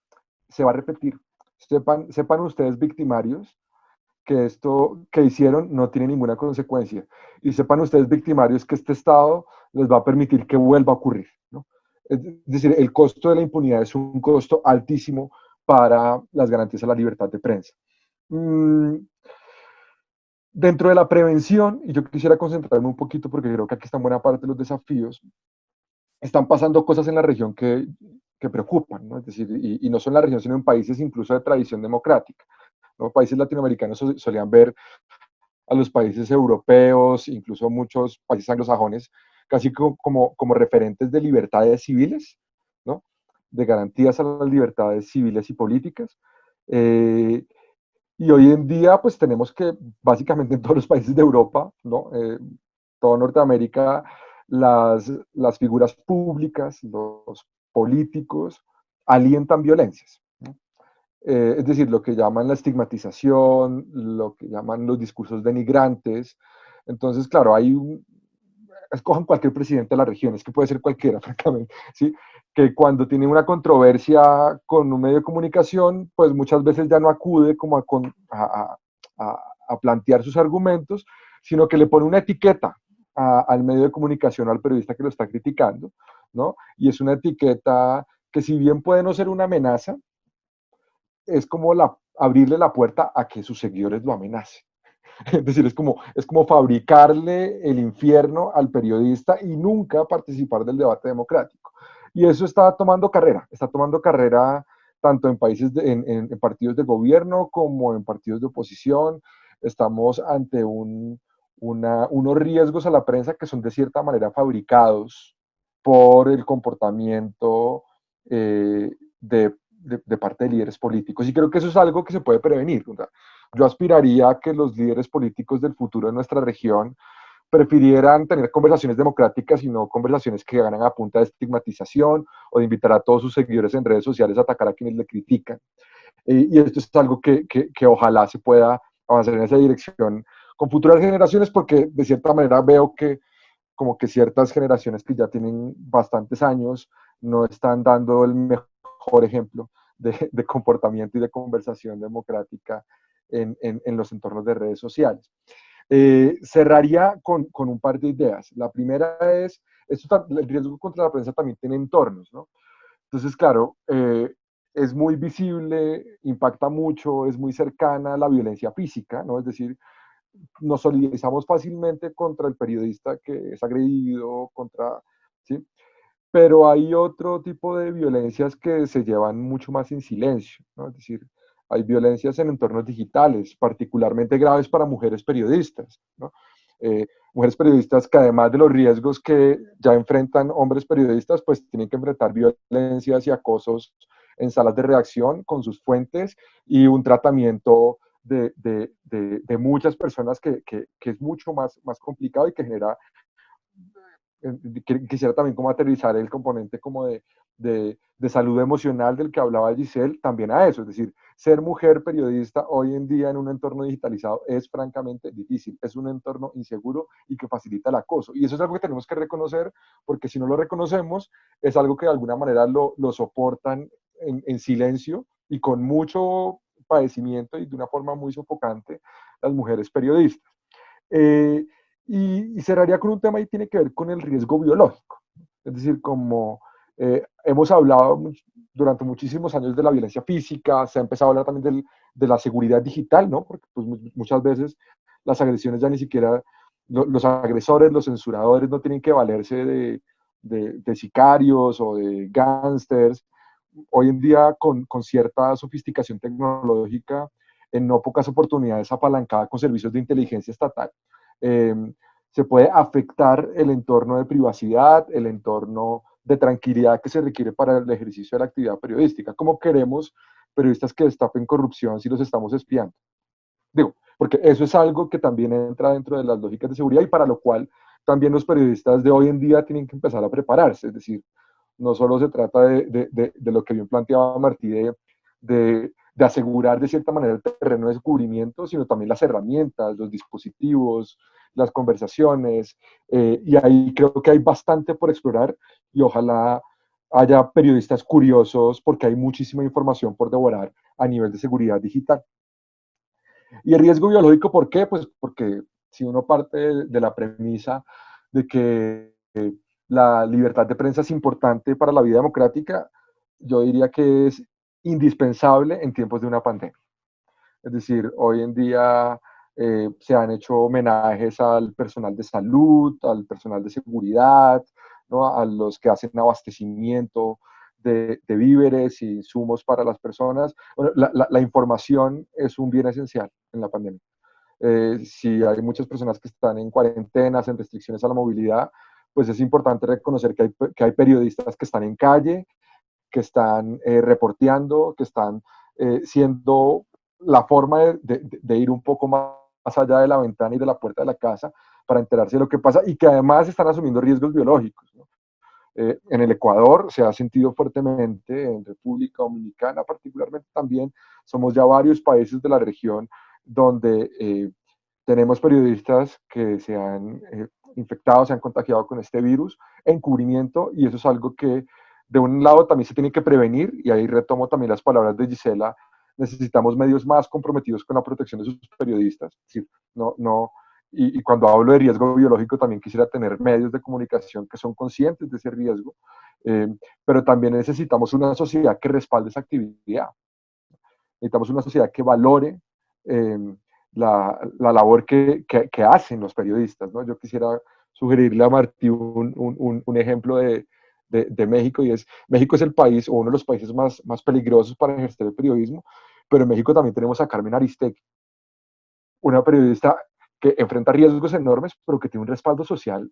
se va a repetir. Sepan ustedes, victimarios, que esto que hicieron no tiene ninguna consecuencia. Y sepan ustedes, victimarios, que este Estado les va a permitir que vuelva a ocurrir, ¿no? Es decir, el costo de la impunidad es un costo altísimo para las garantías a la libertad de prensa. Dentro de la prevención, y yo quisiera concentrarme un poquito porque creo que aquí están buena parte de los desafíos, están pasando cosas en la región que preocupan, ¿no? Es decir, y no solo en la región, sino en países incluso de tradición democrática, ¿no? Países latinoamericanos solían ver a los países europeos, incluso muchos países anglosajones, casi como referentes de libertades civiles, ¿no? De garantías a las libertades civiles y políticas. Y hoy en día, pues tenemos que, básicamente en todos los países de Europa, ¿no? Toda Norteamérica, las figuras públicas, los políticos, alientan violencias, ¿no? Es decir, lo que llaman la estigmatización, lo que llaman los discursos denigrantes. Entonces, claro, escojan cualquier presidente de la región, es que puede ser cualquiera, francamente, ¿sí? Que cuando tiene una controversia con un medio de comunicación, pues muchas veces ya no acude como a plantear sus argumentos, sino que le pone una etiqueta al medio de comunicación, al periodista que lo está criticando, ¿no? Y es una etiqueta que, si bien puede no ser una amenaza, es como abrirle la puerta a que sus seguidores lo amenacen. Es decir, es como fabricarle el infierno al periodista y nunca participar del debate democrático. Y eso está tomando carrera tanto en países, en partidos de gobierno como en partidos de oposición. Estamos ante unos riesgos a la prensa que son de cierta manera fabricados por el comportamiento de parte de líderes políticos. Y creo que eso es algo que se puede prevenir. yo aspiraría a que los líderes políticos del futuro de nuestra región prefirieran tener conversaciones democráticas y no conversaciones que ganan a punta de estigmatización o de invitar a todos sus seguidores en redes sociales a atacar a quienes le critican. Y esto es algo que ojalá se pueda avanzar en esa dirección con futuras generaciones, porque de cierta manera veo que como que ciertas generaciones que ya tienen bastantes años no están dando el mejor ejemplo de comportamiento y de conversación democrática en los entornos de redes sociales. Cerraría con un par de ideas. La primera es, el riesgo contra la prensa también tiene entornos, ¿no? Entonces, claro, es muy visible, impacta mucho, es muy cercana a la violencia física, ¿no? Es decir, nos solidarizamos fácilmente contra el periodista que es agredido, ¿sí? Pero hay otro tipo de violencias que se llevan mucho más en silencio, ¿no? Es decir, hay violencias en entornos digitales, particularmente graves para mujeres periodistas, ¿no? Mujeres periodistas que además de los riesgos que ya enfrentan hombres periodistas, pues tienen que enfrentar violencias y acosos en salas de redacción con sus fuentes y un tratamiento de muchas personas que es mucho más complicado y que genera, quisiera también como aterrizar el componente como de salud emocional del que hablaba Giselle, también a eso, es decir, ser mujer periodista hoy en día en un entorno digitalizado es francamente difícil, es un entorno inseguro y que facilita el acoso, y eso es algo que tenemos que reconocer, porque si no lo reconocemos, es algo que de alguna manera lo soportan en silencio y con mucho padecimiento y de una forma muy sofocante las mujeres periodistas. Y cerraría con un tema y tiene que ver con el riesgo biológico. Es decir, como hemos hablado durante muchísimos años de la violencia física, se ha empezado a hablar también de la seguridad digital, ¿no? Porque pues, muchas veces las agresiones ya ni siquiera, los agresores, los censuradores no tienen que valerse de sicarios o de gángsters. Hoy en día, con cierta sofisticación tecnológica, en no pocas oportunidades apalancada con servicios de inteligencia estatal, eh, se puede afectar el entorno de privacidad, el entorno de tranquilidad que se requiere para el ejercicio de la actividad periodística. ¿Cómo queremos periodistas que destapen corrupción si los estamos espiando? Digo, porque eso es algo que también entra dentro de las lógicas de seguridad y para lo cual también los periodistas de hoy en día tienen que empezar a prepararse. Es decir, no solo se trata de lo que bien planteaba Martí, de asegurar de cierta manera el terreno de descubrimiento, sino también las herramientas, los dispositivos, las conversaciones, y ahí creo que hay bastante por explorar y ojalá haya periodistas curiosos porque hay muchísima información por devorar a nivel de seguridad digital. Y el riesgo biológico, ¿por qué? Pues porque si uno parte de la premisa de que la libertad de prensa es importante para la vida democrática, yo diría que es indispensable en tiempos de una pandemia. Es decir, hoy en día se han hecho homenajes al personal de salud, al personal de seguridad, ¿no? A los que hacen abastecimiento de víveres y insumos para las personas. Bueno, la información es un bien esencial en la pandemia. Si hay muchas personas que están en cuarentenas, en restricciones a la movilidad, pues es importante reconocer que hay periodistas que están en calle, que están reporteando, que están siendo la forma de ir un poco más allá de la ventana y de la puerta de la casa para enterarse de lo que pasa y que además están asumiendo riesgos biológicos, ¿no? En el Ecuador se ha sentido fuertemente, en República Dominicana particularmente también, somos ya varios países de la región donde tenemos periodistas que se han infectado, se han contagiado con este virus, encubrimiento, y eso es algo que de un lado también se tiene que prevenir, y ahí retomo también las palabras de Gisela, necesitamos medios más comprometidos con la protección de sus periodistas, es decir, y cuando hablo de riesgo biológico también quisiera tener medios de comunicación que son conscientes de ese riesgo, pero también necesitamos una sociedad que respalde esa actividad, necesitamos una sociedad que valore la labor que hacen los periodistas, ¿no? Yo quisiera sugerirle a Martí un ejemplo de México, y es, México es el país o uno de los países más peligrosos para ejercer el periodismo, pero en México también tenemos a Carmen Aristegui, una periodista que enfrenta riesgos enormes, pero que tiene un respaldo social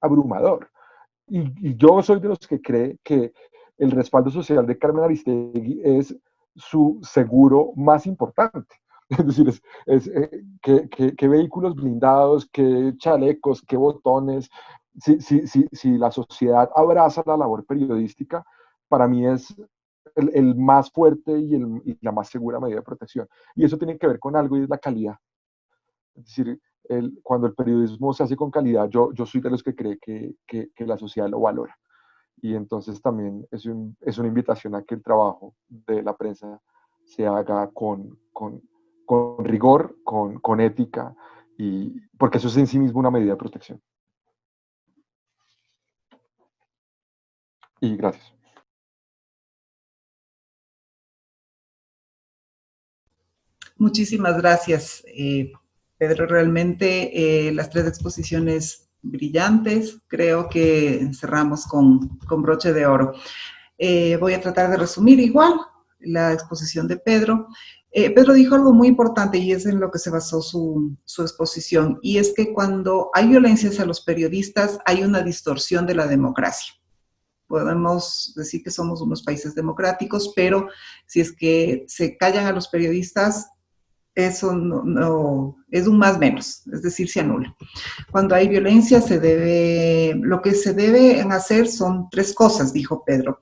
abrumador. Y yo soy de los que cree que el respaldo social de Carmen Aristegui es su seguro más importante. Es decir, qué vehículos blindados, qué chalecos, qué botones. Si la sociedad abraza la labor periodística, para mí es el más fuerte y la más segura medida de protección. Y eso tiene que ver con algo y es la calidad. Es decir, cuando el periodismo se hace con calidad, yo soy de los que cree que la sociedad lo valora. Y entonces también es una invitación a que el trabajo de la prensa se haga con rigor, con ética, porque eso es en sí mismo una medida de protección. Y gracias. Muchísimas gracias, Pedro. Realmente las tres exposiciones brillantes, creo que cerramos con broche de oro. Voy a tratar de resumir igual la exposición de Pedro. Pedro dijo algo muy importante y es en lo que se basó su exposición, y es que cuando hay violencia hacia los periodistas hay una distorsión de la democracia. Podemos decir que somos unos países democráticos, pero si es que se callan a los periodistas, eso no es un más menos, es decir, se anula. Cuando hay violencia lo que se debe hacer son tres cosas, dijo Pedro.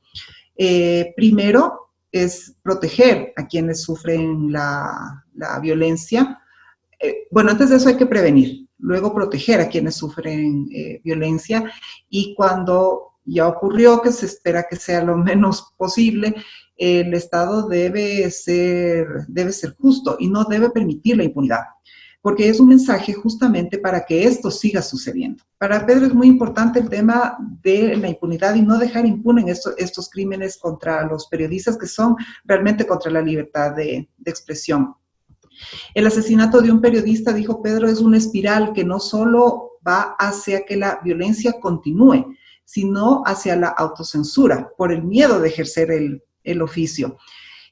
Primero es proteger a quienes sufren la violencia. Bueno, antes de eso hay que prevenir, luego proteger a quienes sufren violencia, y cuando ya ocurrió, que se espera que sea lo menos posible, el Estado debe ser justo y no debe permitir la impunidad, porque es un mensaje justamente para que esto siga sucediendo. Para Pedro es muy importante el tema de la impunidad y no dejar impunes estos crímenes contra los periodistas, que son realmente contra la libertad de expresión. El asesinato de un periodista, dijo Pedro, es una espiral que no solo va hacia que la violencia continúe, sino hacia la autocensura, por el miedo de ejercer el oficio.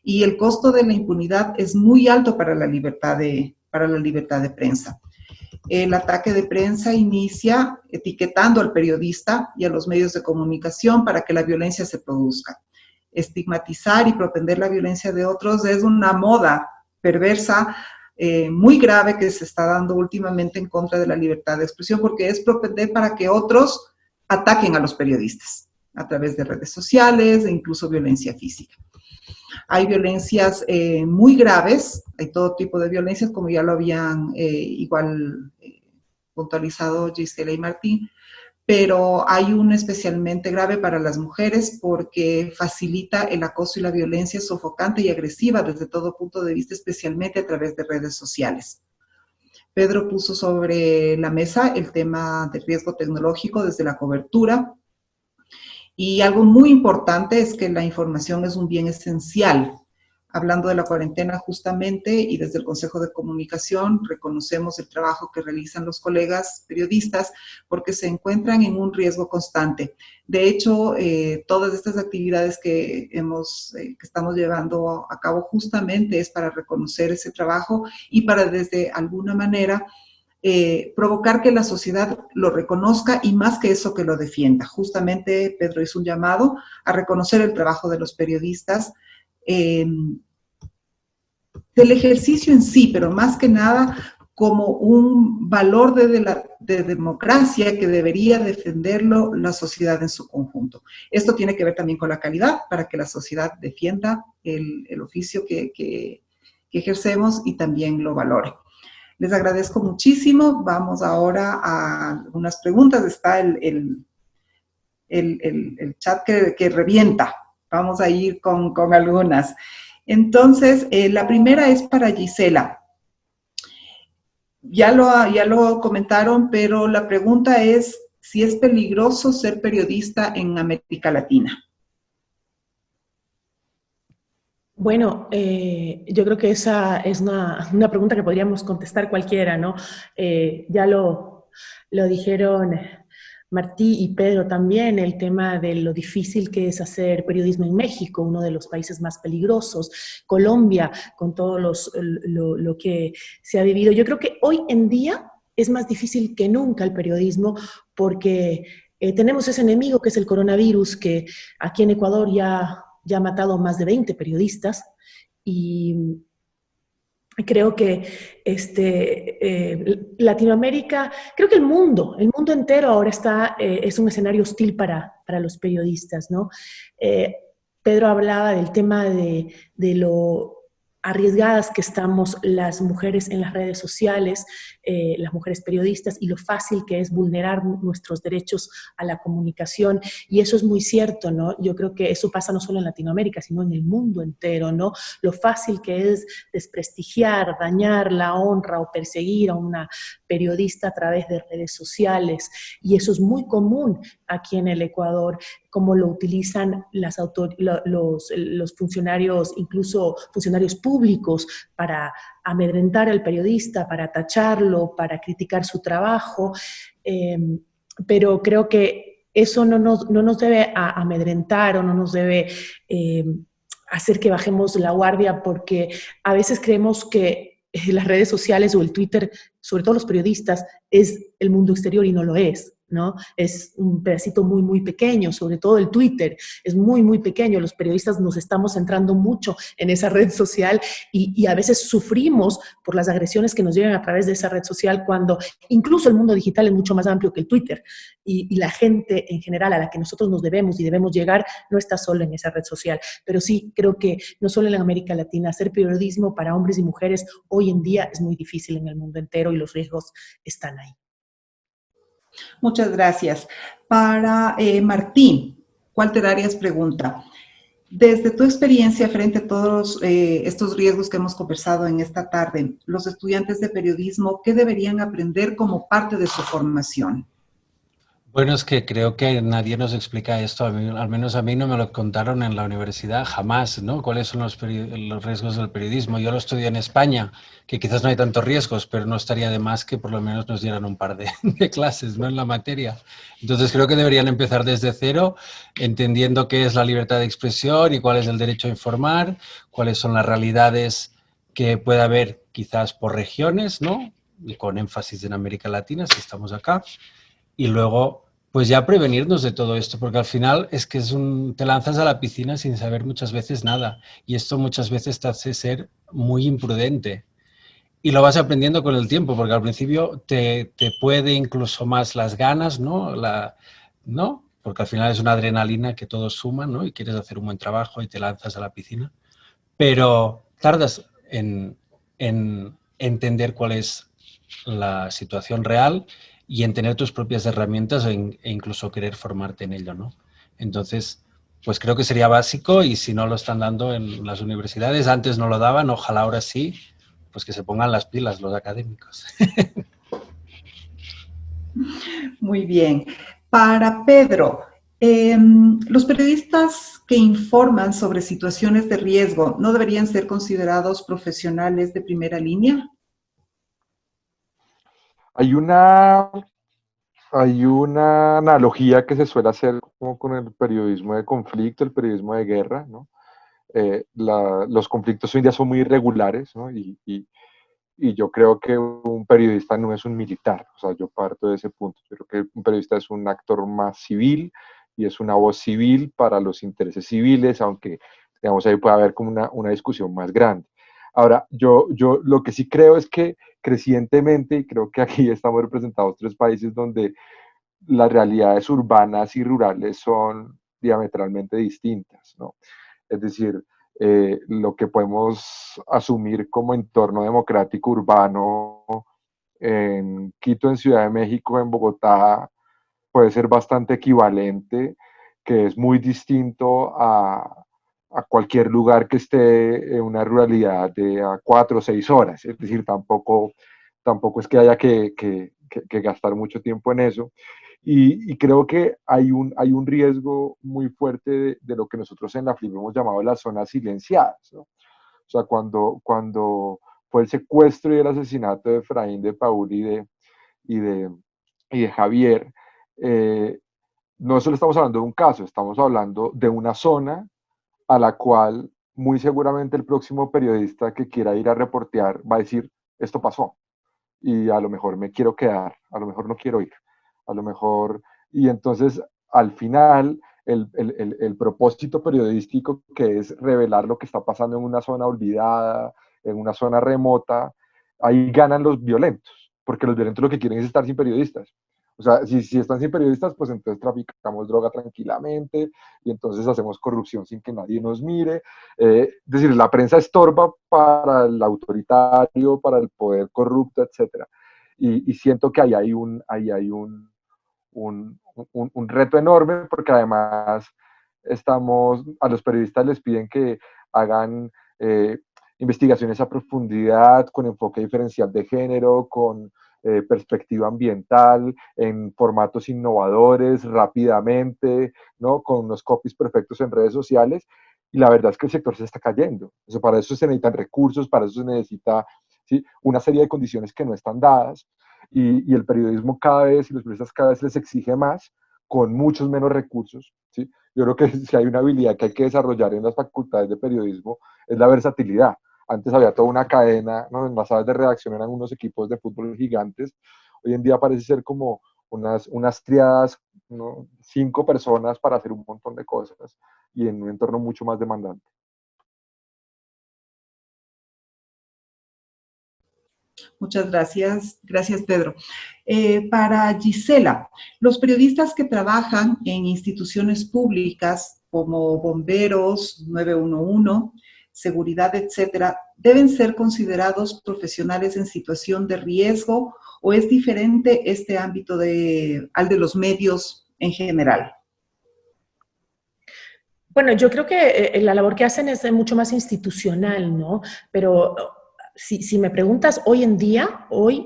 Y el costo de la impunidad es muy alto para la libertad de prensa. El ataque de prensa inicia etiquetando al periodista y a los medios de comunicación para que la violencia se produzca. Estigmatizar y propender la violencia de otros es una moda perversa, muy grave, que se está dando últimamente en contra de la libertad de expresión, porque es propender para que otros ataquen a los periodistas a través de redes sociales e incluso violencia física. Hay violencias muy graves, hay todo tipo de violencias, como ya lo habían puntualizado Gisela y Martín, pero hay una especialmente grave para las mujeres porque facilita el acoso y la violencia sofocante y agresiva desde todo punto de vista, especialmente a través de redes sociales. Pedro puso sobre la mesa el tema del riesgo tecnológico desde la cobertura, y algo muy importante es que la información es un bien esencial. Hablando de la cuarentena justamente, y desde el Consejo de Comunicación reconocemos el trabajo que realizan los colegas periodistas porque se encuentran en un riesgo constante. De hecho, todas estas actividades que estamos llevando a cabo justamente es para reconocer ese trabajo y para desde alguna manera provocar que la sociedad lo reconozca y más que eso que lo defienda. Justamente Pedro hizo un llamado a reconocer el trabajo de los periodistas, del ejercicio en sí, pero más que nada como un valor de democracia que debería defenderlo la sociedad en su conjunto. Esto tiene que ver también con la calidad, para que la sociedad defienda el oficio que ejercemos y también lo valore. Les agradezco muchísimo. Vamos ahora a algunas preguntas. Está el chat que revienta. Vamos a ir con algunas. Entonces, la primera es para Gisela. Ya lo comentaron, pero la pregunta es si es peligroso ser periodista en América Latina. Bueno, yo creo que esa es una pregunta que podríamos contestar cualquiera, ¿no? Ya lo dijeron Martí y Pedro también, el tema de lo difícil que es hacer periodismo en México, uno de los países más peligrosos, Colombia, con todo lo que se ha vivido. Yo creo que hoy en día es más difícil que nunca el periodismo porque tenemos ese enemigo que es el coronavirus, que aquí en Ecuador ya ha matado más de 20 periodistas y Creo que Latinoamérica, creo que el mundo entero ahora es un escenario hostil para los periodistas, ¿no? Pedro hablaba del tema de lo arriesgadas que estamos las mujeres en las redes sociales, las mujeres periodistas, y lo fácil que es vulnerar nuestros derechos a la comunicación. Y eso es muy cierto, ¿no? Yo creo que eso pasa no solo en Latinoamérica, sino en el mundo entero, ¿no? Lo fácil que es desprestigiar, dañar la honra o perseguir a una periodista a través de redes sociales. Y eso es muy común aquí en el Ecuador, cómo lo utilizan los funcionarios, incluso funcionarios públicos, para amedrentar al periodista, para tacharlo, para criticar su trabajo. Pero creo que eso no nos debe amedrentar o no nos debe hacer que bajemos la guardia, porque a veces creemos que las redes sociales o el Twitter, sobre todo los periodistas, es el mundo exterior, y no lo es, ¿no? Es un pedacito muy, muy pequeño, sobre todo el Twitter, es muy, muy pequeño. Los periodistas nos estamos centrando mucho en esa red social y a veces sufrimos por las agresiones que nos llegan a través de esa red social, cuando incluso el mundo digital es mucho más amplio que el Twitter, y la gente en general a la que nosotros nos debemos y debemos llegar no está solo en esa red social. Pero sí, creo que no solo en América Latina, hacer periodismo para hombres y mujeres hoy en día es muy difícil en el mundo entero, y los riesgos están ahí. Muchas gracias. Para Martín, Walter Arias pregunta, desde tu experiencia frente a todos estos riesgos que hemos conversado en esta tarde, los estudiantes de periodismo, ¿qué deberían aprender como parte de su formación? Bueno, es que creo que nadie nos explica esto, al menos a mí no me lo contaron en la universidad, jamás, ¿no? ¿Cuáles son los riesgos del periodismo? Yo lo estudié en España, que quizás no hay tantos riesgos, pero no estaría de más que por lo menos nos dieran un par de clases, ¿no? En la materia. Entonces creo que deberían empezar desde cero, entendiendo qué es la libertad de expresión y cuál es el derecho a informar, cuáles son las realidades que puede haber quizás por regiones, ¿no? Y con énfasis en América Latina, si estamos acá. Y luego, pues ya prevenirnos de todo esto, porque al final es que te lanzas a la piscina sin saber muchas veces nada. Y esto muchas veces te hace ser muy imprudente. Y lo vas aprendiendo con el tiempo, porque al principio te puede incluso más las ganas, ¿no? ¿No? Porque al final es una adrenalina que todos suman, ¿no? Y quieres hacer un buen trabajo y te lanzas a la piscina. Pero tardas en entender cuál es la situación real y en tener tus propias herramientas e incluso querer formarte en ello, ¿no? Entonces, pues creo que sería básico, y si no lo están dando en las universidades, antes no lo daban, ojalá ahora sí, pues que se pongan las pilas los académicos. Muy bien. Para Pedro, los periodistas que informan sobre situaciones de riesgo, ¿no deberían ser considerados profesionales de primera línea? Hay una analogía que se suele hacer como con el periodismo de conflicto, el periodismo de guerra, ¿no? Los conflictos hoy en día son muy irregulares, ¿no? Y yo creo que un periodista no es un militar, o sea, yo parto de ese punto. Yo creo que un periodista es un actor más civil y es una voz civil para los intereses civiles, aunque, digamos, ahí puede haber como una discusión más grande. Ahora, yo lo que sí creo es que crecientemente, y creo que aquí estamos representados 3 países donde las realidades urbanas y rurales son diametralmente distintas, ¿no? Es decir, lo que podemos asumir como entorno democrático urbano en Quito, en Ciudad de México, en Bogotá, puede ser bastante equivalente, que es muy distinto a cualquier lugar que esté en una ruralidad de a 4 o 6 horas. Es decir, tampoco es que haya que gastar mucho tiempo en eso. Y creo que hay un riesgo muy fuerte de lo que nosotros en la FLIP hemos llamado las zonas silenciadas, ¿no? O sea, cuando fue el secuestro y el asesinato de Efraín, de Paul y de, y de Javier, eh, no solo estamos hablando de un caso, estamos hablando de una zona a la cual muy seguramente el próximo periodista que quiera ir a reportear va a decir, esto pasó, y a lo mejor me quiero quedar, a lo mejor no quiero ir, a lo mejor, y entonces al final el propósito periodístico, que es revelar lo que está pasando en una zona olvidada, en una zona remota, ahí ganan los violentos, porque los violentos lo que quieren es estar sin periodistas. O sea, si están sin periodistas, pues entonces traficamos droga tranquilamente y entonces hacemos corrupción sin que nadie nos mire. Es decir, la prensa estorba para el autoritario, para el poder corrupto, etc. Y siento que ahí hay un reto enorme, porque además a los periodistas les piden que hagan investigaciones a profundidad, con enfoque diferencial de género, con perspectiva ambiental, en formatos innovadores, rápidamente, ¿no? Con unos copies perfectos en redes sociales, y la verdad es que el sector se está cayendo. O sea, para eso se necesitan recursos, para eso se necesita, ¿sí?, una serie de condiciones que no están dadas, y el periodismo cada vez, y los periodistas cada vez les exige más, con muchos menos recursos, ¿sí? Yo creo que si hay una habilidad que hay que desarrollar en las facultades de periodismo es la versatilidad. Antes había toda una cadena, ¿no? En las salas de redacción eran unos equipos de fútbol gigantes. Hoy en día parece ser como unas triadas, ¿no? 5 personas para hacer un montón de cosas y en un entorno mucho más demandante. Muchas gracias. Gracias, Pedro. Para Gisela, los periodistas que trabajan en instituciones públicas como bomberos, 911, seguridad, etcétera, ¿deben ser considerados profesionales en situación de riesgo o es diferente este ámbito al de los medios en general? Bueno, yo creo que la labor que hacen es mucho más institucional, ¿no? Pero si me preguntas, hoy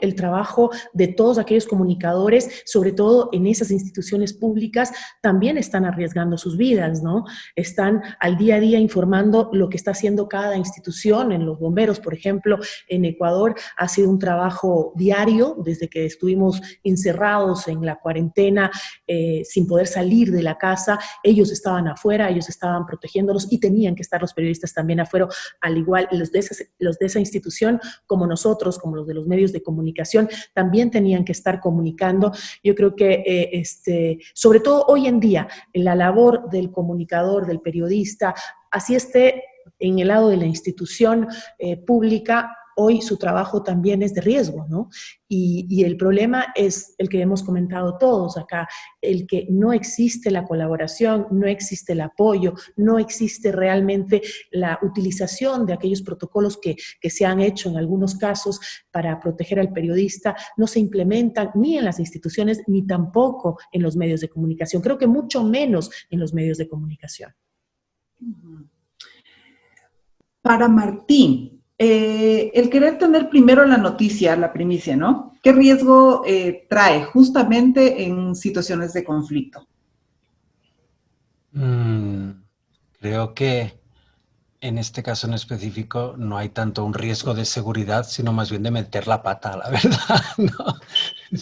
el trabajo de todos aquellos comunicadores, sobre todo en esas instituciones públicas, también están arriesgando sus vidas, ¿no? Están al día a día informando lo que está haciendo cada institución. En los bomberos, por ejemplo, en Ecuador ha sido un trabajo diario desde que estuvimos encerrados en la cuarentena, sin poder salir de la casa. Ellos estaban afuera, ellos estaban protegiéndolos y tenían que estar los periodistas también afuera, al igual los de esa institución, como nosotros, como los de los medios de comunicación, también tenían que estar comunicando. Yo creo que, sobre todo hoy en día, la labor del comunicador, del periodista, así esté en el lado de la institución pública, hoy su trabajo también es de riesgo, ¿no? Y el problema es el que hemos comentado todos acá, el que no existe la colaboración, no existe el apoyo, no existe realmente la utilización de aquellos protocolos que se han hecho en algunos casos para proteger al periodista, no se implementan ni en las instituciones ni tampoco en los medios de comunicación. Creo que mucho menos en los medios de comunicación. Para Martín, el querer tener primero la noticia, la primicia, ¿no? ¿Qué riesgo trae justamente en situaciones de conflicto? Creo que en este caso en específico no hay tanto un riesgo de seguridad, sino más bien de meter la pata, la verdad, ¿no?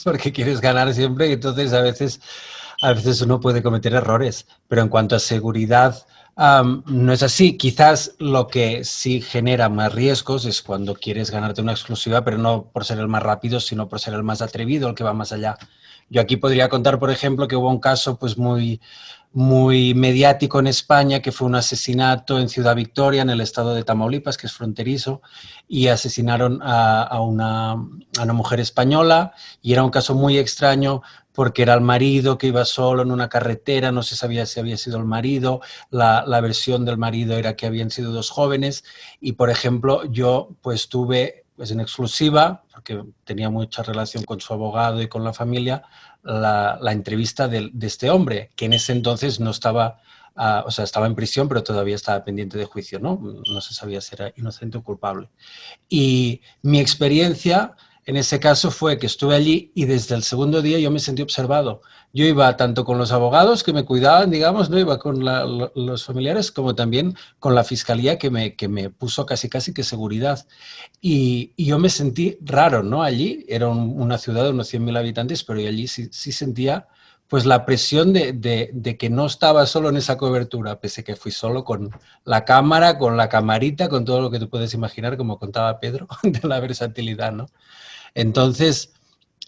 Porque quieres ganar siempre y entonces a veces uno puede cometer errores, pero en cuanto a seguridad, no es así. Quizás lo que sí genera más riesgos es cuando quieres ganarte una exclusiva, pero no por ser el más rápido, sino por ser el más atrevido, el que va más allá. Yo aquí podría contar, por ejemplo, que hubo un caso pues muy mediático en España, que fue un asesinato en Ciudad Victoria, en el estado de Tamaulipas, que es fronterizo, y asesinaron a una mujer española, y era un caso muy extraño porque era el marido que iba solo en una carretera, no se sabía si había sido el marido, la versión del marido era que habían sido 2 jóvenes, y por ejemplo yo pues tuve pues en exclusiva, porque tenía mucha relación con su abogado y con la familia, la entrevista de este hombre, que en ese entonces no estaba, o sea, estaba en prisión, pero todavía estaba pendiente de juicio, ¿no? No se sabía si era inocente o culpable. Y mi experiencia en ese caso fue que estuve allí y desde el segundo día yo me sentí observado. Yo iba tanto con los abogados que me cuidaban, digamos, no iba con los familiares, como también con la fiscalía que me puso casi que seguridad. Y yo me sentí raro, ¿no? Allí era una ciudad de unos 100.000 habitantes, pero yo allí sí sentía pues la presión de que no estaba solo en esa cobertura, pese que fui solo con la cámara, con la camarita, con todo lo que tú puedes imaginar, como contaba Pedro, de la versatilidad, ¿no? Entonces,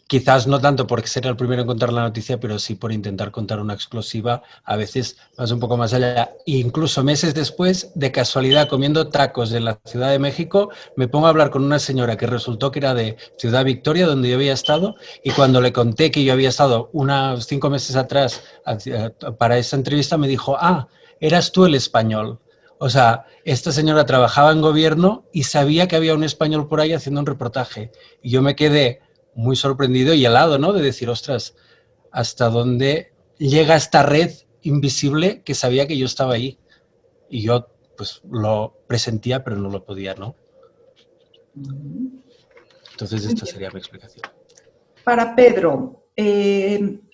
Quizás no tanto porque ser el primero en contar la noticia, pero sí por intentar contar una exclusiva, a veces vas un poco más allá. E incluso meses después, de casualidad, comiendo tacos en la Ciudad de México, me pongo a hablar con una señora que resultó que era de Ciudad Victoria, donde yo había estado, y cuando le conté que yo había estado unos 5 meses atrás para esa entrevista, me dijo, ah, eras tú el español. O sea, esta señora trabajaba en gobierno y sabía que había un español por ahí haciendo un reportaje. Y yo me quedé muy sorprendido y helado, ¿no? De decir, ostras, ¿hasta dónde llega esta red invisible que sabía que yo estaba ahí? Y yo, pues, lo presentía, pero no lo podía, ¿no? Entonces, esta sería mi explicación. Para Pedro,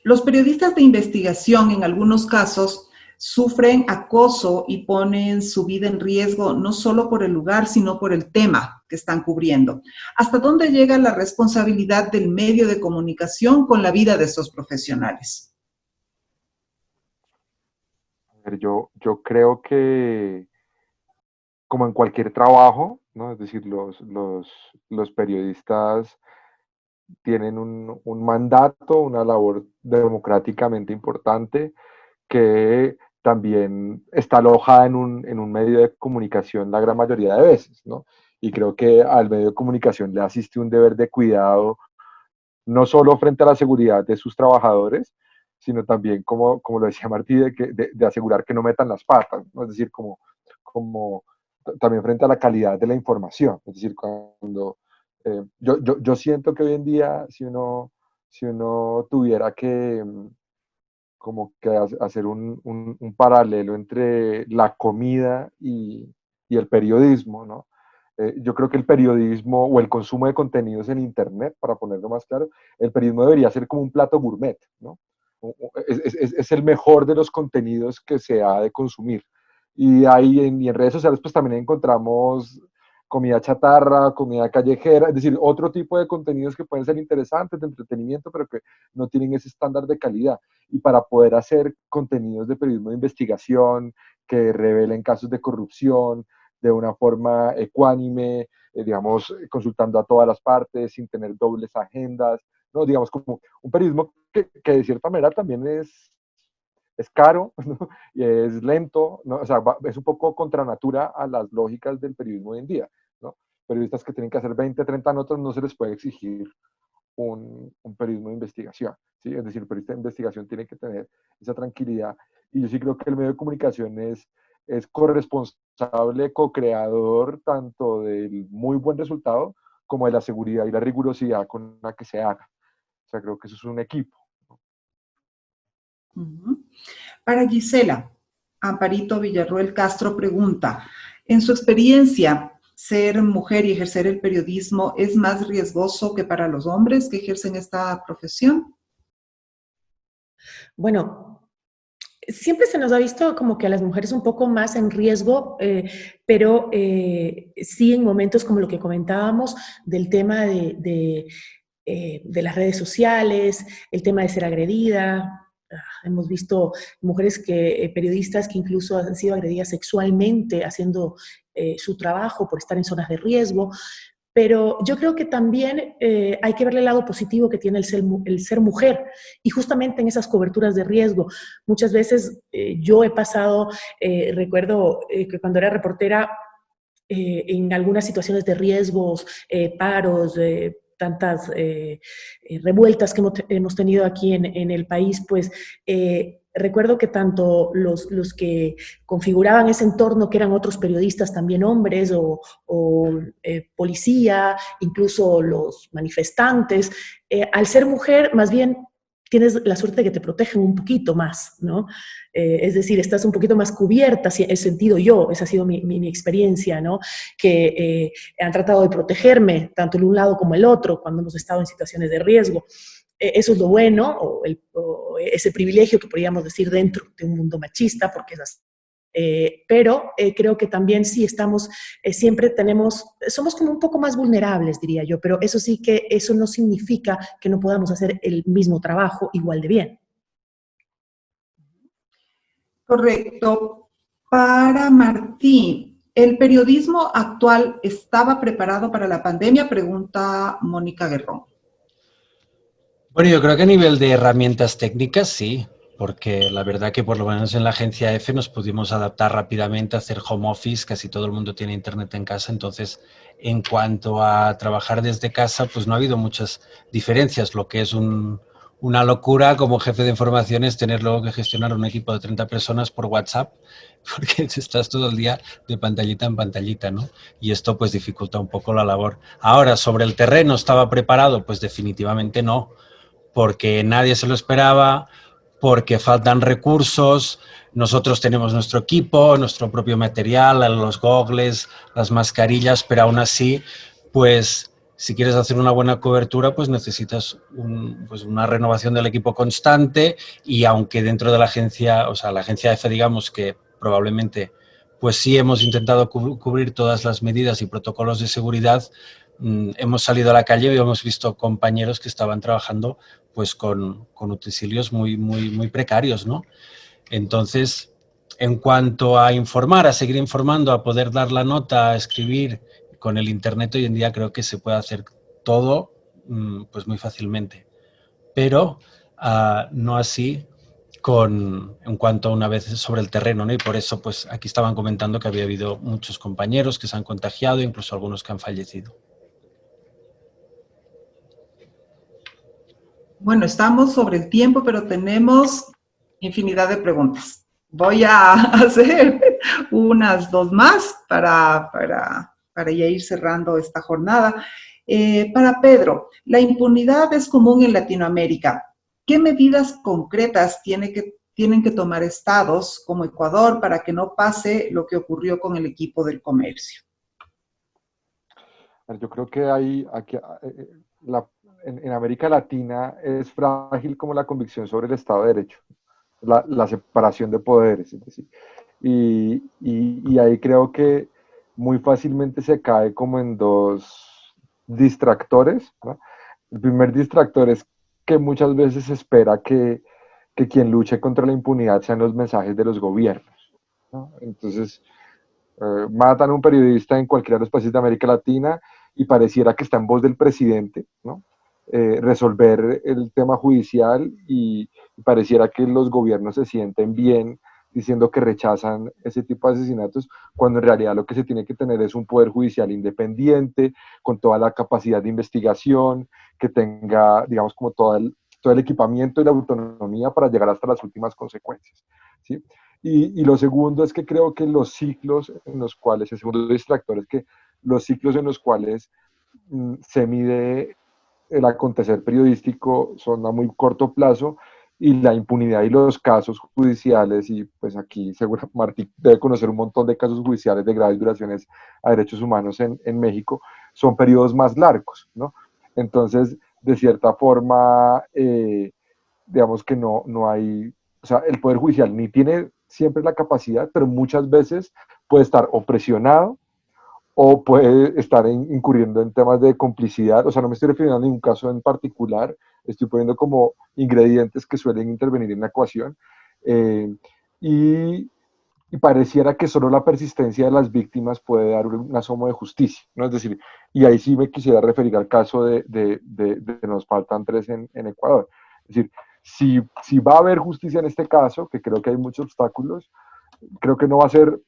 los periodistas de investigación en algunos casos sufren acoso y ponen su vida en riesgo no solo por el lugar, sino por el tema que están cubriendo. ¿Hasta dónde llega la responsabilidad del medio de comunicación con la vida de estos profesionales? A ver, yo creo que, como en cualquier trabajo, ¿no? Es decir, los periodistas tienen un mandato, una labor democráticamente importante que también está alojada en un medio de comunicación la gran mayoría de veces, ¿no? Y creo que al medio de comunicación le asiste un deber de cuidado, no solo frente a la seguridad de sus trabajadores, sino también, como lo decía Martí, de asegurar que no metan las patas, ¿no? Es decir, como también frente a la calidad de la información. Es decir, cuando yo siento que hoy en día, si uno tuviera que como que hacer un paralelo entre la comida y el periodismo, ¿no? Yo creo que el periodismo o el consumo de contenidos en Internet, para ponerlo más claro, el periodismo debería ser como un plato gourmet, ¿no? Es el mejor de los contenidos que se ha de consumir. Y ahí y en redes sociales pues también encontramos comida chatarra, comida callejera, es decir, otro tipo de contenidos que pueden ser interesantes, de entretenimiento, pero que no tienen ese estándar de calidad. Y para poder hacer contenidos de periodismo de investigación que revelen casos de corrupción de una forma ecuánime, digamos, consultando a todas las partes, sin tener dobles agendas, ¿no? Digamos, como un periodismo que de cierta manera también es caro, ¿no? Y es lento, ¿no? O sea, es un poco contra natura a las lógicas del periodismo hoy en día, ¿no? Periodistas que tienen que hacer 20, 30 notas, no se les puede exigir un periodismo de investigación, ¿sí? Es decir, el periodista de investigación tiene que tener esa tranquilidad. Y yo sí creo que el medio de comunicación es corresponsable, co-creador tanto del muy buen resultado como de la seguridad y la rigurosidad con la que se haga. O sea, creo que eso es un equipo. Para Gisela, Amparito Villarroel Castro pregunta, en su experiencia, ¿ser mujer y ejercer el periodismo es más riesgoso que para los hombres que ejercen esta profesión? Bueno, siempre se nos ha visto como que a las mujeres un poco más en riesgo, pero sí en momentos como lo que comentábamos del tema de las redes sociales, el tema de ser agredida. Hemos visto mujeres periodistas que incluso han sido agredidas sexualmente haciendo su trabajo por estar en zonas de riesgo. Pero yo creo que también hay que verle el lado positivo que tiene el ser mujer y justamente en esas coberturas de riesgo. Muchas veces yo he pasado, recuerdo que cuando era reportera, en algunas situaciones de riesgos, paros, tantas revueltas que hemos tenido aquí en el país, pues recuerdo que tanto los que configuraban ese entorno, que eran otros periodistas también hombres, o policía, incluso los manifestantes, al ser mujer, más bien tienes la suerte de que te protegen un poquito más, ¿no? Es decir, estás un poquito más cubierta, he sentido yo, esa ha sido mi experiencia, ¿no? Que han tratado de protegerme, tanto el un lado como el otro, cuando hemos estado en situaciones de riesgo. Eso es lo bueno, o ese privilegio que podríamos decir dentro de un mundo machista, porque es así. Pero creo que también sí estamos, siempre somos como un poco más vulnerables, diría yo, pero eso sí que eso no significa que no podamos hacer el mismo trabajo igual de bien. Correcto. Para Martí, ¿el periodismo actual estaba preparado para la pandemia? Pregunta Mónica Guerrón. Bueno, yo creo que a nivel de herramientas técnicas sí, porque la verdad que por lo menos en la agencia F nos pudimos adaptar rápidamente a hacer home office, casi todo el mundo tiene internet en casa, entonces en cuanto a trabajar desde casa, pues no ha habido muchas diferencias. Lo que es una locura como jefe de información es tener luego que gestionar un equipo de 30 personas por WhatsApp, porque estás todo el día de pantallita en pantallita, ¿no? Y esto pues dificulta un poco la labor. Ahora, sobre el terreno, ¿estaba preparado? Pues definitivamente no, porque nadie se lo esperaba, porque faltan recursos. Nosotros tenemos nuestro equipo, nuestro propio material, los gogles, las mascarillas, pero aún así, pues si quieres hacer una buena cobertura, pues necesitas pues una renovación del equipo constante, y aunque dentro de la agencia, o sea, la agencia F, digamos que probablemente, pues sí hemos intentado cubrir todas las medidas y protocolos de seguridad, hemos salido a la calle y hemos visto compañeros que estaban trabajando pues con utensilios muy precarios, ¿no? Entonces, en cuanto a informar, a seguir informando, a poder dar la nota, a escribir, con el internet hoy en día creo que se puede hacer todo pues muy fácilmente, pero no así en cuanto a una vez sobre el terreno, ¿no? Y por eso pues aquí estaban comentando que había habido muchos compañeros que se han contagiado, incluso algunos que han fallecido. Bueno, estamos sobre el tiempo, pero tenemos infinidad de preguntas. Voy a hacer unas dos más para ya ir cerrando esta jornada. Para Pedro, la impunidad es común en Latinoamérica. ¿Qué medidas concretas tienen que tomar estados como Ecuador para que no pase lo que ocurrió con el equipo del comercio? Yo creo que hay aquí, en América Latina es frágil como la convicción sobre el Estado de Derecho, la separación de poderes, es decir, y ahí creo que muy fácilmente se cae como en dos distractores, ¿no? El primer distractor es que muchas veces se espera que quien luche contra la impunidad sean los mensajes de los gobiernos, ¿no? Entonces, matan a un periodista en cualquiera de los países de América Latina y pareciera que está en voz del presidente, ¿no? Resolver el tema judicial y pareciera que los gobiernos se sienten bien diciendo que rechazan ese tipo de asesinatos, cuando en realidad lo que se tiene que tener es un poder judicial independiente, con toda la capacidad de investigación, que tenga, digamos, como todo el equipamiento y la autonomía para llegar hasta las últimas consecuencias, ¿sí? Y lo segundo es que creo que los ciclos en los cuales, el segundo distractor es que los ciclos en los cuales se mide el acontecer periodístico son a muy corto plazo, y la impunidad y los casos judiciales, y pues aquí seguro Martí debe conocer un montón de casos judiciales de graves violaciones a derechos humanos en México, son periodos más largos, ¿no? Entonces, de cierta forma, digamos que no hay, o sea, el Poder Judicial ni tiene siempre la capacidad, pero muchas veces puede estar o presionado o puede estar incurriendo en temas de complicidad. O sea, no me estoy refiriendo a ningún caso en particular, estoy poniendo como ingredientes que suelen intervenir en la ecuación. Eh, y, y pareciera que solo la persistencia de las víctimas puede dar un asomo de justicia, ¿no? Es decir, y ahí sí me quisiera referir al caso de Nos Faltan Tres en Ecuador. Es decir, si va a haber justicia en este caso, que creo que hay muchos obstáculos, creo que no va a ser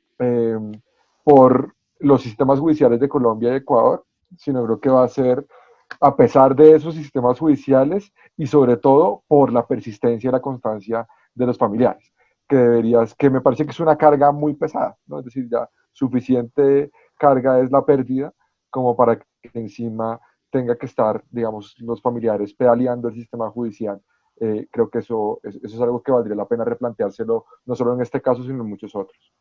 por los sistemas judiciales de Colombia y Ecuador, sino creo que va a ser a pesar de esos sistemas judiciales y sobre todo por la persistencia y la constancia de los familiares, que me parece que es una carga muy pesada, ¿no? Es decir, ya suficiente carga es la pérdida como para que encima tenga que estar, digamos, los familiares pedaleando el sistema judicial. Creo que eso es algo que valdría la pena replanteárselo, no solo en este caso, sino en muchos otros.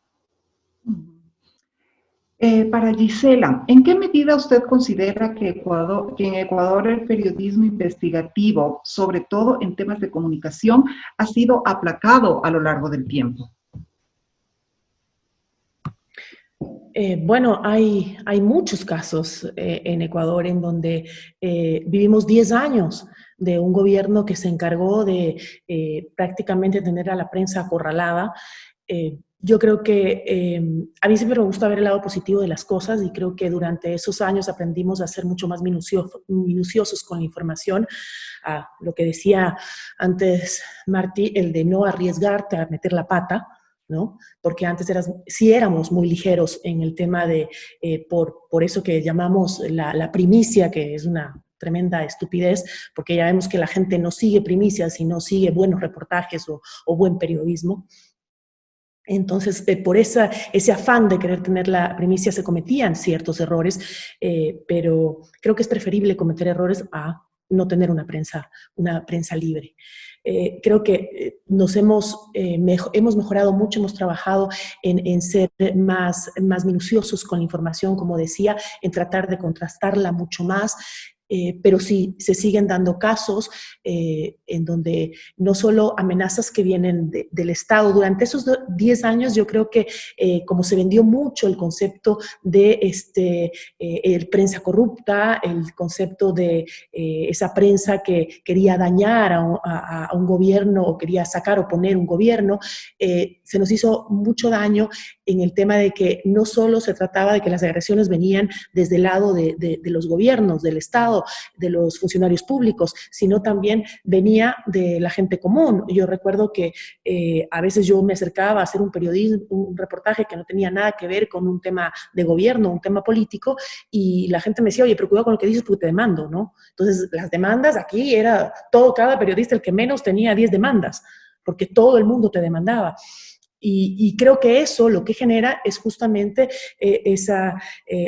Para Gisela, ¿en qué medida usted considera que en Ecuador el periodismo investigativo, sobre todo en temas de comunicación, ha sido aplacado a lo largo del tiempo? Bueno, hay muchos casos en Ecuador en donde vivimos 10 años de un gobierno que se encargó de prácticamente tener a la prensa acorralada. Yo creo que a mí siempre me gusta ver el lado positivo de las cosas y creo que durante esos años aprendimos a ser mucho más minuciosos con la información. Lo que decía antes Martí, el de no arriesgarte a meter la pata, ¿no? Porque antes sí éramos muy ligeros en el tema de, por eso que llamamos la primicia, que es una tremenda estupidez, porque ya vemos que la gente no sigue primicias y no sigue buenos reportajes o buen periodismo. Entonces, por ese afán de querer tener la primicia se cometían ciertos errores, pero creo que es preferible cometer errores a no tener una prensa libre. Creo que hemos mejorado mucho, hemos trabajado en ser más minuciosos con la información, como decía, en tratar de contrastarla mucho más. Pero sí se siguen dando casos en donde no solo amenazas que vienen del Estado. Durante esos 10 años yo creo que como se vendió mucho el concepto de el prensa corrupta, el concepto de esa prensa que quería dañar a un gobierno o quería sacar o poner un gobierno, se nos hizo mucho daño en el tema de que no solo se trataba de que las agresiones venían desde el lado de los gobiernos, del Estado, de los funcionarios públicos, sino también venía de la gente común. Yo recuerdo que a veces yo me acercaba a hacer un reportaje que no tenía nada que ver con un tema de gobierno, un tema político, y la gente me decía, oye, pero cuidado con lo que dices porque te demando, ¿no? Entonces, las demandas aquí era cada periodista, el que menos tenía 10 demandas, porque todo el mundo te demandaba. Y creo que eso lo que genera es justamente esa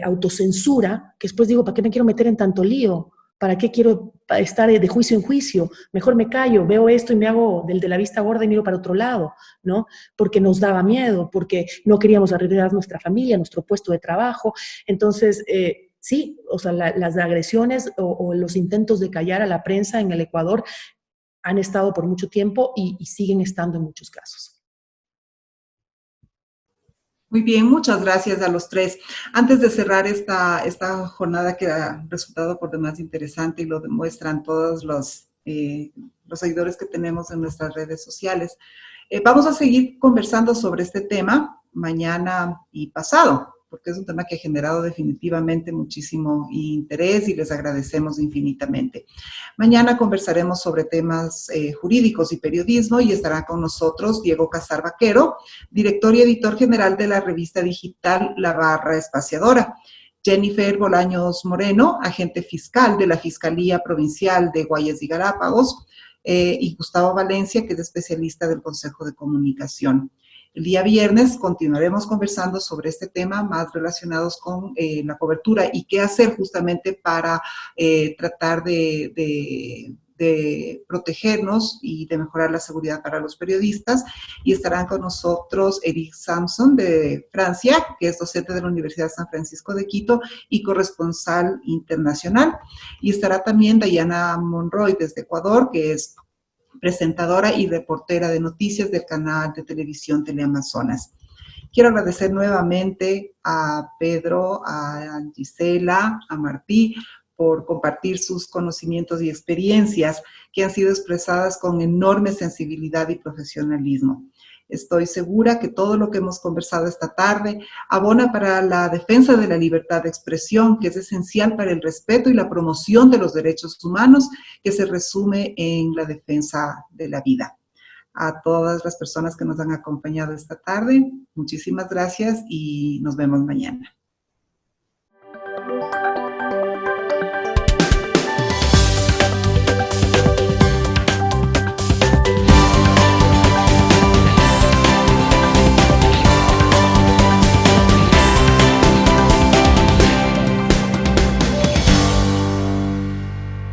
autocensura, que después digo, ¿para qué me quiero meter en tanto lío? ¿Para qué quiero estar de juicio en juicio? Mejor me callo, veo esto y me hago del de la vista gorda y miro para otro lado, ¿no? Porque nos daba miedo, porque no queríamos arriesgar nuestra familia, nuestro puesto de trabajo. Entonces, sí, o sea, las agresiones o los intentos de callar a la prensa en el Ecuador han estado por mucho tiempo y siguen estando en muchos casos. Muy bien, muchas gracias a los tres. Antes de cerrar esta jornada que ha resultado por demás interesante y lo demuestran todos los seguidores que tenemos en nuestras redes sociales, vamos a seguir conversando sobre este tema mañana y pasado, porque es un tema que ha generado definitivamente muchísimo interés y les agradecemos infinitamente. Mañana conversaremos sobre temas jurídicos y periodismo y estará con nosotros Diego Casar Vaquero, director y editor general de la revista digital La Barra Espaciadora. Jennifer Bolaños Moreno, agente fiscal de la Fiscalía Provincial de Guayas y Galápagos, y Gustavo Valencia, que es especialista del Consejo de Comunicación. El día viernes continuaremos conversando sobre este tema más relacionados con la cobertura y qué hacer justamente para tratar de protegernos y de mejorar la seguridad para los periodistas. Y estarán con nosotros Eric Samson de Francia, que es docente de la Universidad San Francisco de Quito y corresponsal internacional. Y estará también Diana Monroy desde Ecuador, que es presentadora y reportera de noticias del canal de televisión Teleamazonas. Quiero agradecer nuevamente a Pedro, a Gisela, a Martí, por compartir sus conocimientos y experiencias que han sido expresadas con enorme sensibilidad y profesionalismo. Estoy segura que todo lo que hemos conversado esta tarde abona para la defensa de la libertad de expresión, que es esencial para el respeto y la promoción de los derechos humanos, que se resume en la defensa de la vida. A todas las personas que nos han acompañado esta tarde, muchísimas gracias y nos vemos mañana.